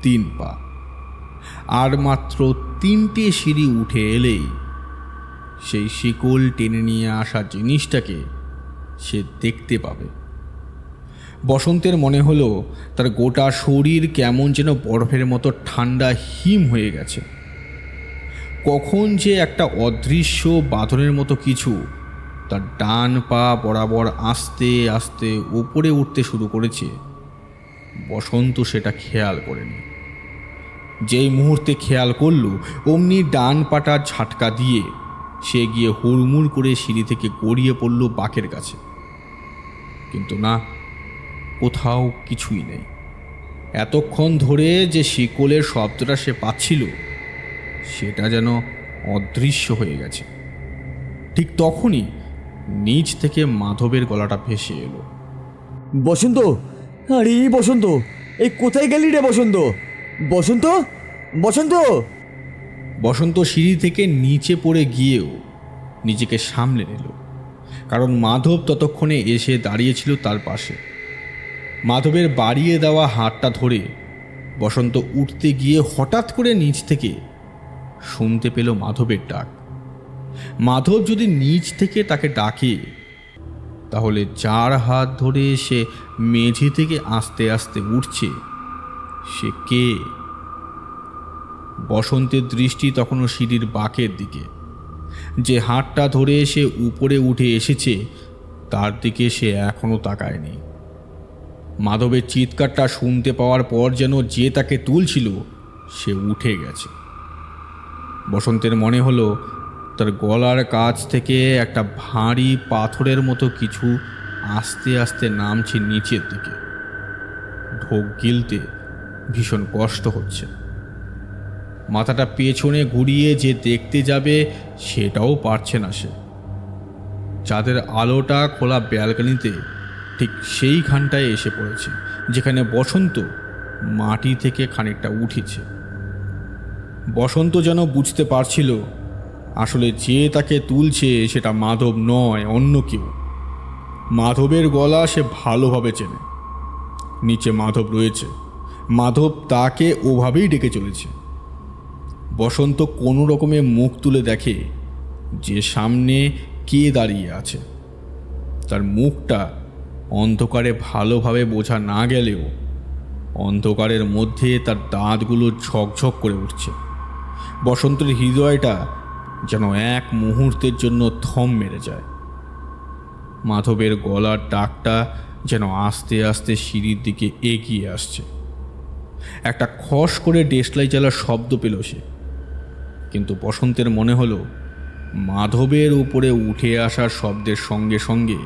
3 পা, আর মাত্র 3টে সিঁড়ি উঠে এলেই সেই শিকল টেনে নিয়ে আসা জিনিসটাকে সে দেখতে পাবে। বসন্তের মনে হলো তার গোটা শরীর কেমন যেন বরফের মতো ঠান্ডা হিম হয়ে গেছে। কখন যে একটা অদৃশ্য বাঁধনের মতো কিছু তার ডান পা বরাবর আস্তে আস্তে উপরে উঠতে শুরু করেছে, বসন্ত সেটা খেয়াল করেনি। যেই মুহূর্তে খেয়াল করল, অমনি ডান পাটা ঝাটকা দিয়ে সে গিয়ে হুড়মুড় করে সিঁড়ি থেকে গড়িয়ে পড়ল বাঁকের কাছে। কিন্তু না, কোথাও কিছুই নেই। এতক্ষণ ধরে যে শিকলের শব্দটা সে পাচ্ছিল সেটা যেন অদৃশ্য হয়ে গেছে। ঠিক তখনই নিচ থেকে মাধবের গলাটা ভেসে এলো। বসন্ত, আরে বসন্ত, এই কোথায় গেলি রে বসন্ত? বসন্ত, বসন্ত! বসন্ত সিঁড়ি থেকে নিচে পড়ে গিয়েও নিজেকে সামলে নিল, কারণ মাধব ততক্ষণে এসে দাঁড়িয়েছিল তার পাশে। মাধবের বাড়িয়ে দেওয়া হাতটা ধরে বসন্ত উঠতে গিয়ে হঠাৎ করে নিচ থেকে শুনতে পেল মাধবের ডাক। মাধব যদি নিচ থেকে তাকে ডাকে, তাহলে যার হাত ধরে সে মেঝে থেকে আস্তে আস্তে উঠছে সে কে? বসন্তের দৃষ্টি তখনও সিঁড়ির বাঁকের দিকে। যে হাতটা ধরে সে উপরে উঠে এসেছে তার দিকে সে এখনো তাকায়নি। মাধবের চিৎকারটা শুনতে পাওয়ার পর যেন যে তাকে তুলছিল সে উঠে গেছে। বসন্তের মনে হলো তার গলার কাছ থেকে একটা ভারী পাথরের মতো কিছু আস্তে আস্তে নামছে নিচের দিকে। ঢোক গিলতে ভীষণ কষ্ট হচ্ছে। মাথাটা পেছনে ঘুরিয়ে যে দেখতে যাবে সেটাও পারছে না সে। চাঁদের আলোটা খোলা ব্যালকনিতে ঠিক সেইখানটায় এসে পড়েছে যেখানে বসন্ত মাটি থেকে খানিকটা উঠেছে। বসন্ত যেন বুঝতে পারছিল আসলে যে তাকে তুলছে সেটা মাধব নয়, অন্য কেউ। মাধবের গলা সে ভালোভাবে চেনে। নিচে মাধব রয়েছে, মাধব তাকে ওভাবেই ডেকে চলেছে। বসন্ত কোনো রকমে মুখ তুলে দেখে যে সামনে কে দাঁড়িয়ে আছে। তার মুখটা অন্ধকারে ভালোভাবে বোঝা না গেলেও অন্ধকারের মধ্যে তার দাঁতগুলো ঝকঝক করে উঠছে। বসন্তের হৃদয়টা যেন এক মুহূর্তের জন্য থম মেরে যায়। মাধবের গলার ডাকটা যেন আস্তে আস্তে সিঁড়ির দিকে এগিয়ে আসছে। একটা খস করে দেশলাই জ্বালার শব্দ পেল সে, কিন্তু বসন্তের মনে হলো মাধবের উপরে উঠে আসার শব্দের সঙ্গে সঙ্গে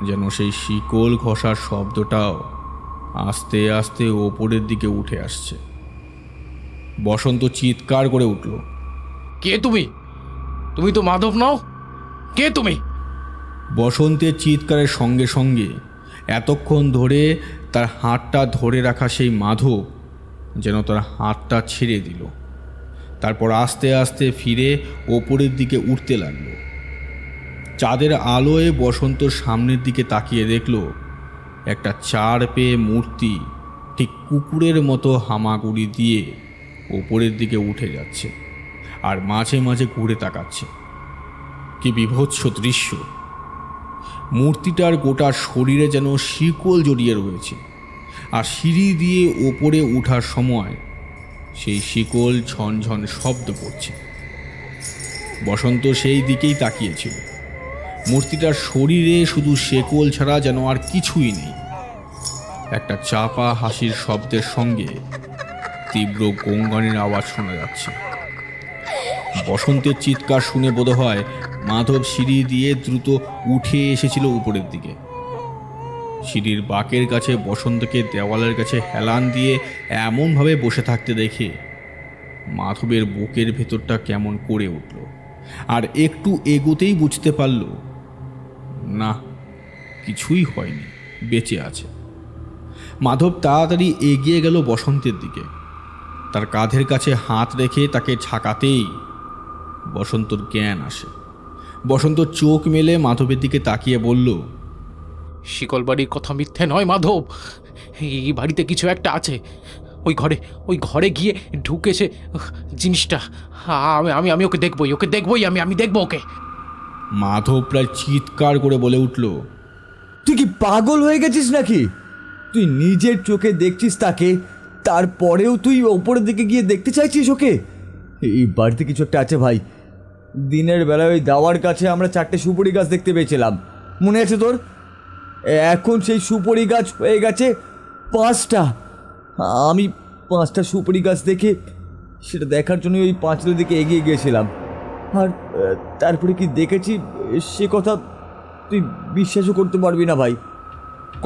যেন সেই শিকল ঘষার শব্দটাও আস্তে আস্তে ওপরের দিকে উঠে আসছে। বসন্ত চিৎকার করে উঠল, কে তুমি? তুমি তো মাধব নও। কে তুমি? বসন্তের চিৎকারের সঙ্গে সঙ্গে এতক্ষণ ধরে তার হাতটা ধরে রাখা সেই মাধব যেন তার হাতটা ছেড়ে দিল। তারপর আস্তে আস্তে ফিরে ওপরের দিকে উঠতে লাগলো। চাঁদের আলোয় বসন্তর সামনের দিকে তাকিয়ে দেখল একটা 4 পেয়ে মূর্তি ঠিক কুকুরের মতো হামাগুড়ি দিয়ে ওপরের দিকে উঠে যাচ্ছে আর মাঝে মাঝে ঘুরে তাকাচ্ছে। কি বিভৎস দৃশ্য! মূর্তিটার গোটা শরীরে যেন শিকল জড়িয়ে রয়েছে, আর সিঁড়ি দিয়ে ওপরে ওঠার সময় সেই শিকল ঝনঝন শব্দ করছে। বসন্ত সেই দিকেই তাকিয়েছিল। মূর্তিটার শরীরে শুধু শেকল ছাড়া যেন আর কিছুই নেই। একটা চাপা হাসির শব্দের সঙ্গে তীব্র গঙ্গানির আওয়াজ শোনা যাচ্ছে। বসন্তের চিৎকার শুনে বোধ হয় মাধব সিঁড়ি দিয়ে দ্রুত উঠে এসেছিল উপরের দিকে। সিঁড়ির বাঁকের কাছে বসন্তকে দেওয়ালের কাছে হেলান দিয়ে এমনভাবে বসে থাকতে দেখে মাধবের বুকের ভেতরটা কেমন করে উঠল। আর একটু এগোতেই বুঝতে পারল, না, কিছুই হয়নি, বেঁচে আছে। মাধব তাড়াতাড়ি এগিয়ে গেল বসন্তের দিকে। তার কাঁধের কাছে হাত রেখে তাকে ঝাঁকাতেই বসন্তর জ্ঞান আসে। বসন্ত চোখ মেলে মাধবের দিকে তাকিয়ে বলল, শিকল বাড়ির কথা মিথ্যে নয় মাধব, এই বাড়িতে কিছু একটা আছে। ওই ঘরে গিয়ে ঢুকেছে জিনিসটা। আমি আমি আমি ওকে দেখবই, আমি দেখবো ওকে। মাধব প্রায় চিৎকার করে বলে উঠল, তুই কি পাগল হয়ে গেছিস নাকি? তুই নিজের চোখে দেখছিস তাকে, তারপরেও তুই ওপরের দিকে গিয়ে দেখতে চাইছিস ওকে? এই বাড়িতে কিছু একটা আছে ভাই। দিনের বেলায় ওই দাওয়ার কাছে আমরা 4টে সুপুরি গাছ দেখতে পেয়েছিলাম, মনে আছে তোর? এখন সেই সুপুরি গাছ হয়ে গেছে 5টা। আমি 5টা সুপুরি গাছ দেখে সেটা দেখার জন্য ওই পাঁচিলের দিকে এগিয়ে গিয়েছিলাম। আর তারপরে কি দেখেছি সে কথা তুই বিশ্বাসও করতে পারবি না ভাই।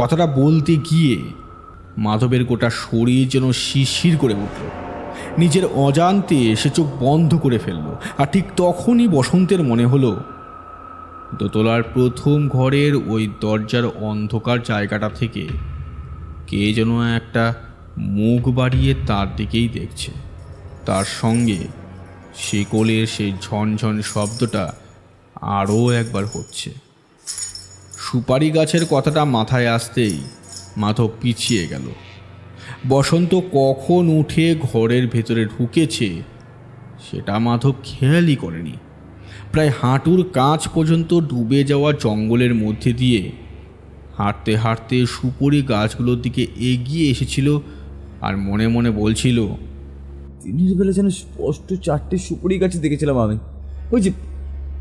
কথাটা বলতে গিয়ে মাধবের গোটা শরীর যেন শিরশির করে উঠল। নিজের অজান্তে সে চোখ বন্ধ করে ফেলল। আর ঠিক তখনই বসন্তের মনে হলো দোতলার প্রথম ঘরের ওই দরজার অন্ধকার জায়গাটা থেকে কে যেন একটা মুখ বাড়িয়ে তার দিকেই দেখছে। তার সঙ্গে শিকলের সেই ঝনঝন শব্দটা আরও একবার হচ্ছে। সুপারি গাছের কথাটা মাথায় আসতেই মাধব পিছিয়ে গেল। বসন্ত কখন উঠে ঘরের ভেতরে ঢুকেছে সেটা মাধব খেয়ালই করেনি। প্রায় হাঁটুর কাছ পর্যন্ত ডুবে যাওয়া জঙ্গলের মধ্যে দিয়ে হাঁটতে হাঁটতে সুপুরি গাছগুলোর দিকে এগিয়ে এসেছিল আর মনে মনে বলছিল, দিনের বেলা যেন স্পষ্ট 4টে সুপুরি গাছ দেখেছিলাম আমি।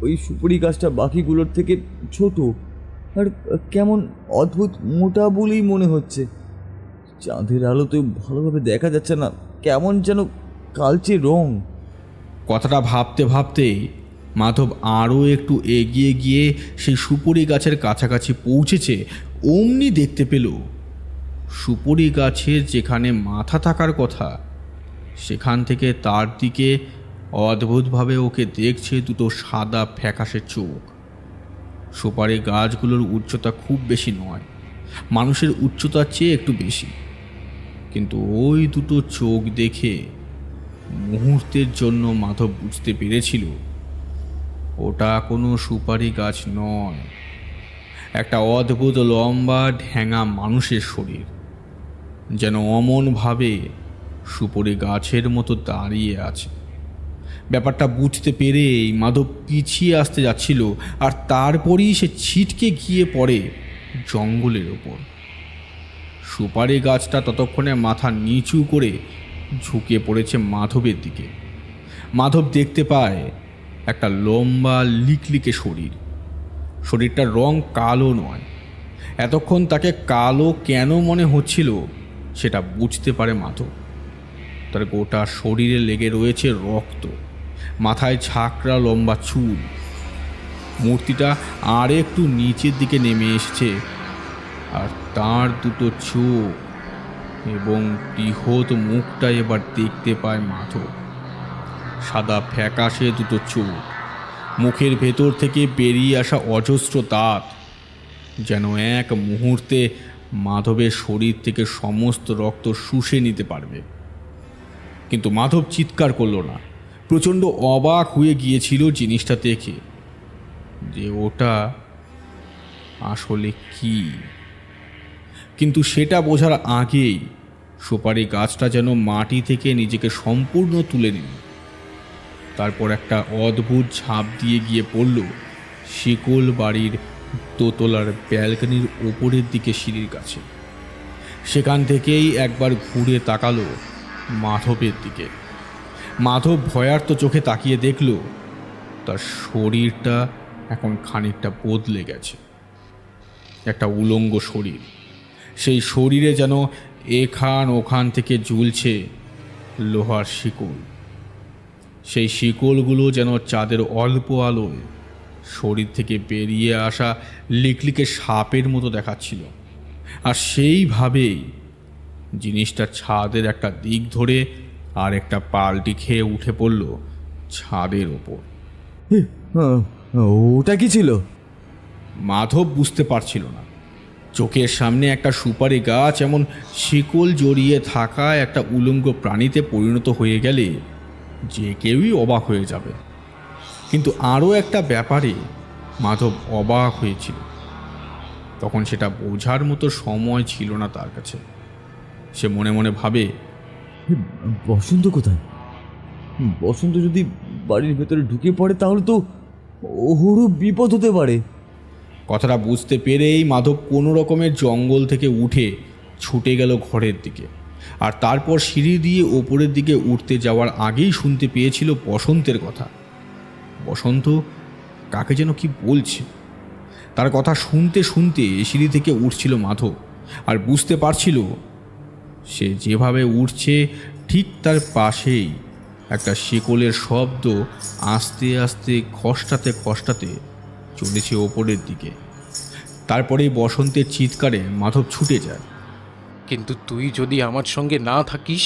ওই সুপুরি গাছটা বাকিগুলোর থেকে ছোট আর কেমন অদ্ভুত মোটা বলেই মনে হচ্ছে। চাঁদের আলোতে ভালোভাবে দেখা যাচ্ছে না, কেমন যেন কালচে রং। কথাটা ভাবতে ভাবতেই মাধব আরও একটু এগিয়ে গিয়ে সেই সুপুরি গাছের কাছাকাছি পৌঁছেছে। অমনি দেখতে পেল সুপুরি গাছের যেখানে মাথা থাকার কথা সেখান থেকে তার দিকে অদ্ভুতভাবে ওকে দেখছে দুটো সাদা ফ্যাকাশে চোখ। সুপারি গাছগুলোর উচ্চতা খুব বেশি নয়, মানুষের উচ্চতার চেয়ে একটু বেশি। কিন্তু ওই দুটো চোখ দেখে মুহূর্তের জন্য মাধব বুঝতে পেরেছিল ওটা কোনো সুপারি গাছ নয়, একটা অদ্ভুত লম্বা ঢ্যাঙা মানুষের শরীর, যেন অমনভাবে সুপারি গাছের মতো দাঁড়িয়ে আছে। ব্যাপারটা বুঝতে পেরেই মাধব পিছিয়ে আসতে যাচ্ছিল, আর তারপরেই সে ছিটকে গিয়ে পড়ে জঙ্গলের ওপর। সুপারি গাছটা ততক্ষণে মাথা নিচু করে ঝুঁকে পড়েছে মাধবের দিকে। মাধব দেখতে পায় একটা লম্বা লিকলিকে শরীর। শরীরটার রং কালো নয়। এতক্ষণ তাকে কালো কেন মনে হচ্ছিল সেটা বুঝতে পারে মাধব। তার গোটা শরীরে লেগে রয়েছে রক্ত, মাথায় ঝাঁকড়া লম্বা চুল। মূর্তিটা আর একটু নিচের দিকে নেমে এসেছে, আর তার দুটো চোখ এবং বৃহৎ মুখটা এবার দেখতে পায় মাধব। সাদা ফ্যাকাশে দুটো চোখ, মুখের ভেতর থেকে বেরিয়ে আসা অজস্র দাঁত যেন এক মুহূর্তে মাধবের শরীর থেকে সমস্ত রক্ত শুষে নিতে পারবে। কিন্তু মাধব চিৎকার করল না। প্রচণ্ড অবাক হয়ে গিয়েছিল জিনিসটা দেখে যে ওটা আসলে কি। কিন্তু সেটা বোঝার আগেই সুপারি গাছটা যেন মাটি থেকে নিজেকে সম্পূর্ণ তুলে নিল। তারপর একটা অদ্ভুত ঝাঁপ দিয়ে গিয়ে পড়ল শিকল বাড়ির দোতলার ব্যালকনির ওপরের দিকে সিঁড়ির কাছে। সেখান থেকেই একবার ঘুরে তাকালো মাধবের দিকে। মাধব ভয়ার্ত চোখে তাকিয়ে দেখল তার শরীরটা এখন খানিকটা বদলে গেছে। একটা উলঙ্গ শরীর, সেই শরীরে যেন এখান ওখান থেকে ঝুলছে লোহার শিকল। সেই শিকলগুলো যেন চাঁদের অল্প আলোয় শরীর থেকে বেরিয়ে আসা লিকলিকে সাপের মতো দেখাচ্ছিল। আর সেইভাবেই জিনিসটা ছাদের একটা দিক ধরে আর একটা পাল্টি খেয়ে উঠে পড়ল ছাদের ওপর। ওটা কি ছিল? মাধব বুঝতে পারছিল না। চোখের সামনে একটা সুপারি গাছ এমন শিকল জড়িয়ে থাকা একটা উলঙ্গ প্রাণীতে পরিণত হয়ে গেলে যে কেউই অবাক হয়ে যাবে। কিন্তু আরও একটা ব্যাপারে মাধব অবাক হয়েছিল। তখন সেটা বোঝার মতো সময় ছিল না তার কাছে। সে মনে মনে ভাবে, বসন্ত কোথায়? বসন্ত যদি বাড়ির ভেতরে ঢুকে পড়ে তাহলে তো ওরও বিপদ হতে পারে। কথাটা বুঝতে পেরেই মাধব কোনো রকমের জঙ্গল থেকে উঠে ছুটে গেল ঘরের দিকে। আর তারপর সিঁড়ি দিয়ে ওপরের দিকে উঠতে যাওয়ার আগেই শুনতে পেয়েছিল বসন্তের কথা। বসন্ত কাকে যেন কি বলছে। তার কথা শুনতে শুনতে সিঁড়ি থেকে উঠছিল মাধব, আর বুঝতে পারছিল সে যেভাবে উঠছে ঠিক তার পাশেই একটা শিকলের শব্দ আস্তে আস্তে খসটাতে খসটাতে চলেছে ওপরের দিকে। তারপরেই বসন্তের চিৎকারে মাধব ছুটে যায়। কিন্তু তুই যদি আমার সঙ্গে না থাকিস,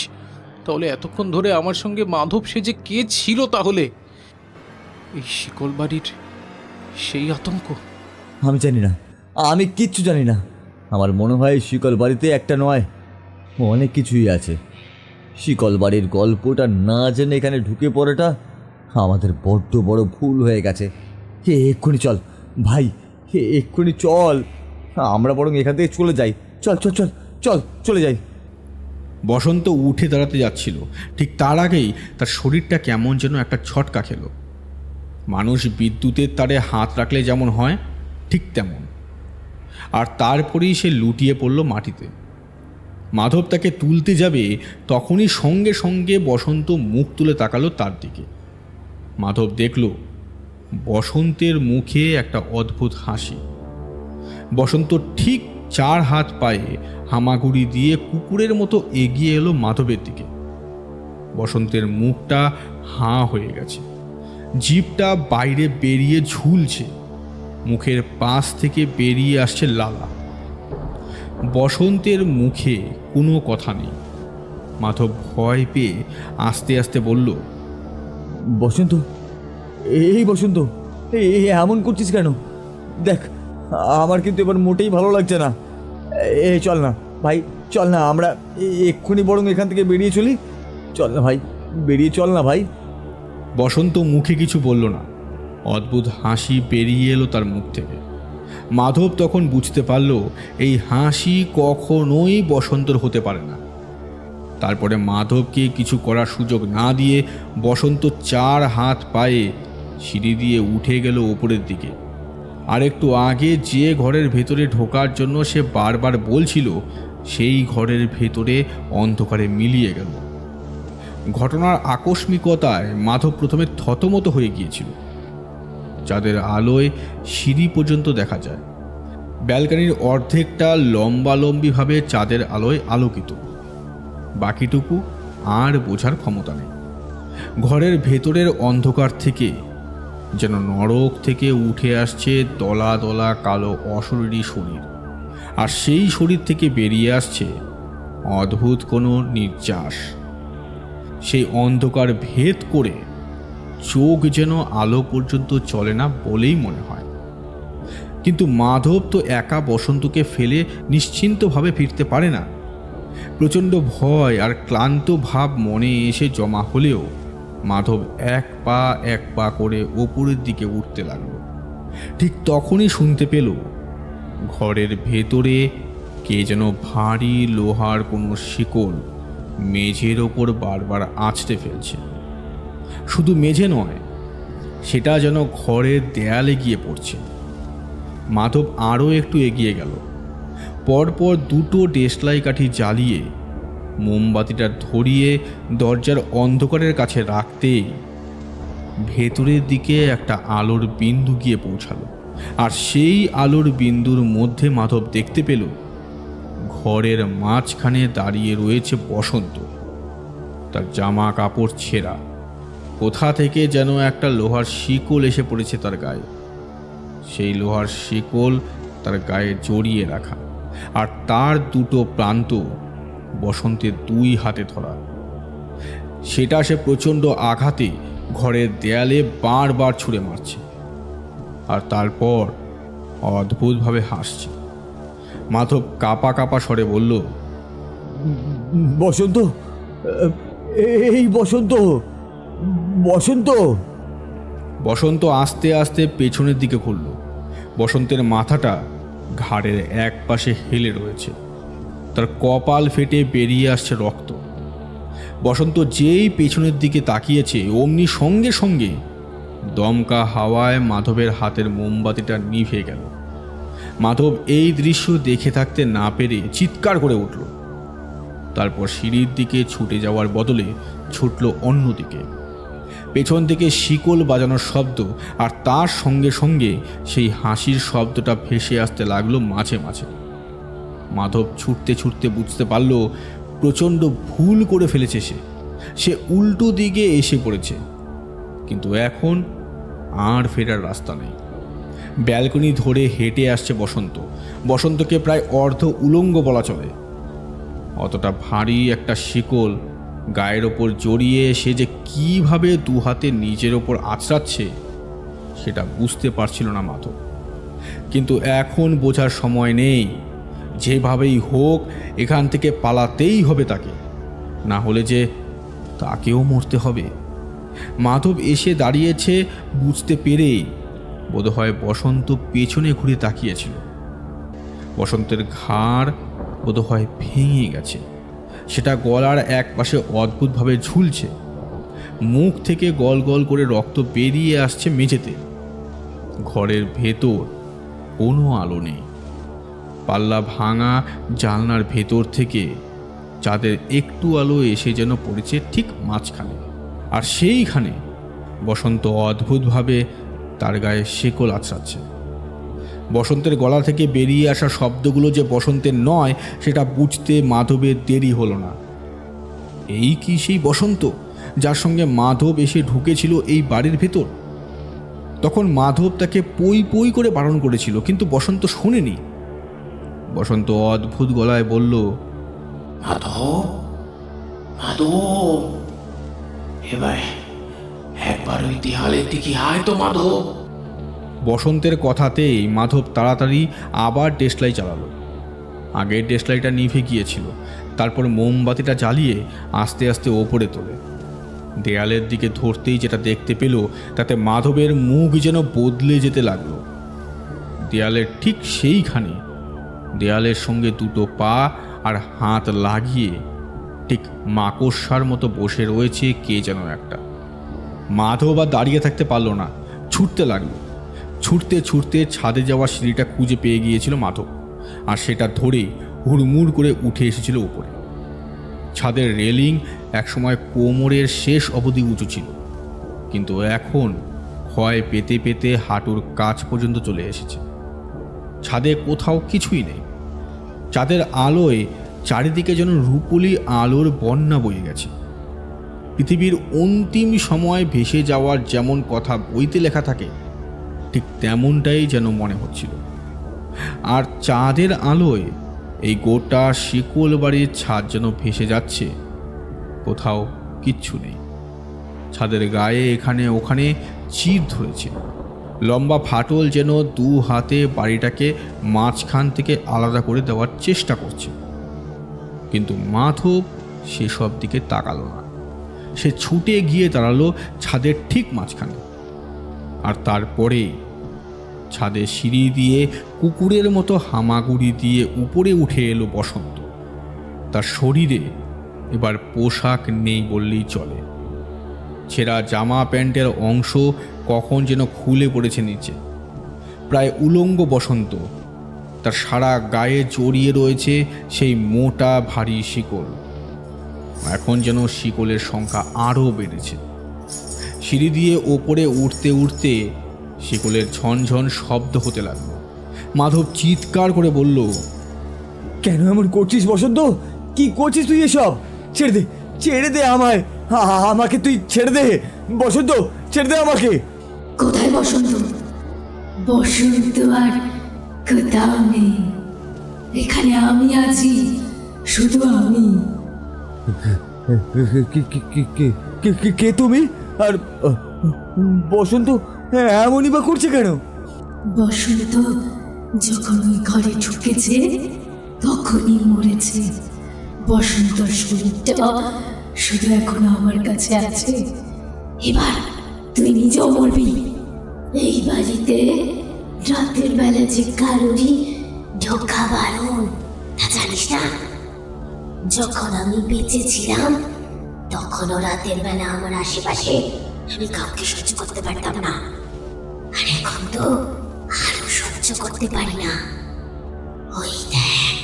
তাহলে এতক্ষণ ধরে আমার সঙ্গে মাধব সে যে কে ছিল তাহলে? এই শিকল বাড়ির সেই আতঙ্ক। আমি জানি না, আমি কিচ্ছু জানি না। আমার মনে হয় শিকল বাড়িতে একটা নয়, অনেক কিছুই আছে। শিকল বাড়ির গল্পটা না জেনে এখানে ঢুকে পড়াটা আমাদের বড্ড বড় ভুল হয়ে গেছে। এক্ষুনি চল ভাই, এক্ষুনি চল। আমরা বরং এখান থেকে চলে যাই। চল চল চল চল চলে যাই। বসন্ত উঠে দাঁড়াতে যাচ্ছিল, ঠিক তার আগেই তার শরীরটা কেমন যেন একটা ছটকা খেল। মানুষ বিদ্যুতের তারে হাত রাখলে যেমন হয় ঠিক তেমন। আর তারপরেই সে লুটিয়ে পড়ল মাটিতে। মাধব তাকে তুলতে যাবে, তখনই সঙ্গে সঙ্গে বসন্ত মুখ তুলে তাকালো তার দিকে। মাধব দেখল বসন্তের মুখে একটা অদ্ভুত হাসি। বসন্ত ঠিক 4 হাত পায়ে হামাগুড়ি দিয়ে কুকুরের মতো এগিয়ে এলো মাধবের দিকে। বসন্তের মুখটা হাঁ হয়ে গেছে, জিভটা বাইরে বেরিয়ে ঝুলছে, মুখের পাশ থেকে বেরিয়ে আসছে লালা। বসন্তের মুখে কোনো কথা নেই। মাধব ভয় পেয়ে আস্তে আস্তে বলল, বসন্ত, এই বসন্ত, এই এমন করছিস কেন? দেখ, আমার কিন্তু এবার মোটেই ভালো লাগছে না। চল না ভাই, চল না, আমরা এক্ষুনি বরং এখান থেকে বেরিয়ে চলি। চল না ভাই, বেরিয়ে চল না ভাই। বসন্ত মুখে কিছু বলল না। অদ্ভুত হাসি বেরিয়ে এলো তার মুখ থেকে। মাধব তখন বুঝতে পারল এই হাসি কখনোই বসন্তর হতে পারে না। তারপরে মাধবকে কিছু করার সুযোগ না দিয়ে বসন্ত 4 হাত পায়ে সিঁড়ি দিয়ে উঠে গেল ওপরের দিকে। আর একটু আগে যে ঘরের ভেতরে ঢোকার জন্য সে বারবার বলছিল, সেই ঘরের ভেতরে অন্ধকারে মিলিয়ে গেল। ঘটনার আকস্মিকতায় মাধব প্রথমে থতমত হয়ে গিয়েছিল। চাঁদের আলোয় সিঁড়ি পর্যন্ত দেখা যায়। ব্যালকনির অর্ধেকটা লম্বালম্বিভাবে চাঁদের আলোয় আলোকিত, বাকিটুকু আর বোঝার ক্ষমতা নেই। ঘরের ভেতরের অন্ধকার থেকে যেন নরক থেকে উঠে আসছে দলা দলা কালো অশরীরী শরীর, আর সেই শরীর থেকে বেরিয়ে আসছে অদ্ভুত কোনো নির্যাস। সেই অন্ধকার ভেদ করে চোখ যেন আলো পর্যন্ত চলে না বলেই মনে হয়। কিন্তু মাধব তো একা বসন্তকে ফেলে নিশ্চিন্তভাবে ফিরতে পারে না। প্রচণ্ড ভয় আর ক্লান্ত ভাব মনে এসে জমা হলেও মাধব এক পা করে ওপরের দিকে উঠতে লাগল। ঠিক তখনই শুনতে পেল ঘরের ভেতরে কে যেন ভারী লোহার কোনো শিকল মেঝের ওপর বারবার আঁচড়ে ফেলছে। শুধু মেঝে নয়, সেটা যেন ঘরের দেয়ালে গিয়ে পড়ছে। মাধব আরও একটু এগিয়ে গেল। পরপর 2টো দেশলাই কাঠি জ্বালিয়ে মোমবাতিটা ধরিয়ে দরজার অন্ধকারের কাছে রাখতেই ভেতরের দিকে একটা আলোর বিন্দু গিয়ে পৌঁছালো। আর সেই আলোর বিন্দুর মধ্যে মাধব দেখতে পেল ঘরের মাঝখানে দাঁড়িয়ে রয়েছে বসন্ত। তার জামা কাপড় ছেঁড়া, কোথা থেকে যেন একটা লোহার শিকল এসে পড়েছে তার গায়ে। সেই লোহার শিকল তার গায়ে জড়িয়ে রাখা, আর তার 2টো প্রান্ত বসন্তের 2 হাতে ধরা। সেটা সে প্রচণ্ড আঘাতে ঘরের দেয়ালে বারবার ছুঁড়ে মারছে, আর তারপর অদ্ভুতভাবে হাসছে। মাধব কাপা কাপা স্বরে বলল, বসন্ত, এই বসন্ত, বসন্ত। বসন্ত আস্তে আস্তে পেছনের দিকে ঘুরল। বসন্তের মাথাটা ঘাড়ের এক পাশে হেলে রয়েছে, তার কপাল ফেটে বেরিয়ে আসছে রক্ত। বসন্ত যেই পেছনের দিকে তাকিয়েছে অমনি সঙ্গে সঙ্গে দমকা হাওয়ায় মাধবের হাতের মোমবাতিটা নিভে গেল। মাধব এই দৃশ্য দেখে থাকতে না পেরে চিৎকার করে উঠল। তারপর সিঁড়ির দিকে ছুটে যাওয়ার বদলে ছুটল অন্যদিকে। পেছন থেকে শিকল বাজানোর শব্দ আর তার সঙ্গে সঙ্গে সেই হাসির শব্দটা ভেসে আসতে লাগলো মাঝে মাঝে। মাধব ছুটতে ছুটতে বুঝতে পারল প্রচণ্ড ভুল করে ফেলেছে সে উল্টো দিকে এসে পড়েছে। কিন্তু এখন আর ফেরার রাস্তা নেই। ব্যালকনি ধরে হেঁটে আসছে বসন্ত। বসন্তকে প্রায় অর্ধ উলঙ্গ বলা চলে। অতটা ভারী একটা শিকল গায়ের ওপর জড়িয়ে সে যে কিভাবে দু হাতে নিজের ওপর আঁচড়াচ্ছে সেটা বুঝতে পারছিল না মাধব। কিন্তু এখন বোঝার সময় নেই। যেভাবেই হোক এখান থেকে পালাতেই হবে তাকে, না হলে যে তাকেও মরতে হবে। মাধব এসে দাঁড়িয়েছে বুঝতে পেরেই বোধহয় বসন্ত পেছনে ঘুরে তাকিয়েছিল। বসন্তের ঘাড় বোধহয় ভেঙে গেছে, সেটা গলার এক পাশে অদ্ভুতভাবে ঝুলছে। মুখ থেকে গল গল করে রক্ত বেরিয়ে আসছে মেঝেতে। ঘরের ভেতর কোনো আলো নেই। পাল্লা ভাঙা জানলার ভেতর থেকে চাঁদের একটু আলো এসে যেন পড়েছে ঠিক মাঝখানে, আর সেইখানে বসন্ত অদ্ভুতভাবে তার গায়ে শেকল আছড়াচ্ছে। বসন্তের গলা থেকে বেরিয়ে আসা শব্দগুলো যে বসন্তের নয় সেটা বুঝতে মাধবের দেরি হলো না। এই কি সেই বসন্ত যার সঙ্গে মাধব এসে ঢুকেছিল এই বাড়ির ভেতর? তখন মাধব তাকে পই পই করে বারণ করেছিল, কিন্তু বসন্ত শোনেনি। বসন্ত অদ্ভুত গলায় বলল, মাধব, মাধব, এবার একবার ওই দেয়ালের দিকে আয় তো মাধব। বসন্তের কথাতেই মাধব তাড়াতাড়ি আবার ডেসলাই চালালো। আগের ডেসলাইটা নিভে গিয়েছিল, তারপর মোমবাতিটা জ্বালিয়ে আস্তে আস্তে ওপরে তোলে। দেয়ালের দিকে ধরতেই যেটা দেখতে পেল তাতে মাধবের মুখ যেন বদলে যেতে লাগলো। দেয়ালের ঠিক সেইখানে দেয়ালের সঙ্গে দুটো পা আর হাত লাগিয়ে ঠিক মাকড়সার মতো বসে রয়েছে কে যেন একটা। মাধব আর দাঁড়িয়ে থাকতে পারল না, ছুটতে লাগলো। ছুটতে ছুটতে ছাদে যাওয়ার সিঁড়িটা খুঁজে পেয়ে গিয়েছিল মাধব, আর সেটা ধরে হুড়মুড় করে উঠে এসেছিল উপরে। ছাদের রেলিং একসময় কোমরের শেষ অবধি উঁচু ছিল, কিন্তু এখন ক্ষয় পেতে পেতে হাঁটুর কাছ পর্যন্ত চলে এসেছে। ছাদে কোথাও কিছুই নেই। চাঁদের আলোয় চারিদিকে যেন রূপলি আলোর বন্যা বয়ে গেছে। পৃথিবীর অন্তিম সময় ভেসে যাওয়ার যেমন কথা বইতে লেখা থাকে ঠিক তেমনটাই যেন মনে হচ্ছিল। আর চাঁদের আলোয় এই গোটা শিকল বাড়ির ছাদ যেন ভেসে যাচ্ছে, কোথাও কিচ্ছু নেই। ছাদের গায়ে এখানে ওখানে চির ধরেছে। লম্বা ফাটল যেন দু হাতে বাড়িটাকে মাঝখান থেকে আলাদা করে দেওয়ার চেষ্টা করছে, কিন্তু মাধব সেসব দিকে তাকালো না। সে ছুটে গিয়ে দাঁড়ালো ছাদের ঠিক মাঝখানে। আর তারপরে ছাদে সিঁড়ি দিয়ে কুকুরের মতো হামাগুড়ি দিয়ে উপরে উঠে এলো বসন্ত। তার শরীরে এবার পোশাক নেই বললেই চলে। ছেঁড়া জামা প্যান্টের অংশ কখন যেন খুলে পড়েছে নিচে। প্রায় উলঙ্গ বসন্ত, তার সারা গায়ে জড়িয়ে রয়েছে সেই মোটা ভারী শিকল। এখন যেন শিকলের সংখ্যা আরও বেড়েছে। সিঁড়ি দিয়ে ওপরে উঠতে উঠতে শিকলের ঝনঝন শব্দ হতে লাগলো। মাধব চিৎকার করে বলল, কেন এমন করছিস বসন্ত? কি করছিস তুই এসব? ছেড়ে দে, ছেড়ে দে আমায়, আমাকে তুই ছেড়ে দে বসন্ত, ছেড়ে দে আমাকে। কোথায় বসন্ত? বসন্ত আর কোথাও নেই। এখানে আমি আছি, শুধু আমি। কে তুমি? আর বসন্ত এমনই বা করছে কেন? বসন্ত যখন ওই ঘরে ঢুকেছে তখনই মরেছে। বসন্তর শরীরটা শুধু এখন আমার কাছে আছে। এবার তুই নিজেও মরবি। এই বাড়িতে রাতের বেলা যে কারোরই ঢোকা বারণ, তা জানিস না? যখন আমি বেঁচে ছিলাম তখনও রাতের বেলা আমার আশেপাশে আমি কাউকে সহ্য করতে পারতাম না, আর এখন তো আরো সহ্য করতে পারি না। ওই দেখ।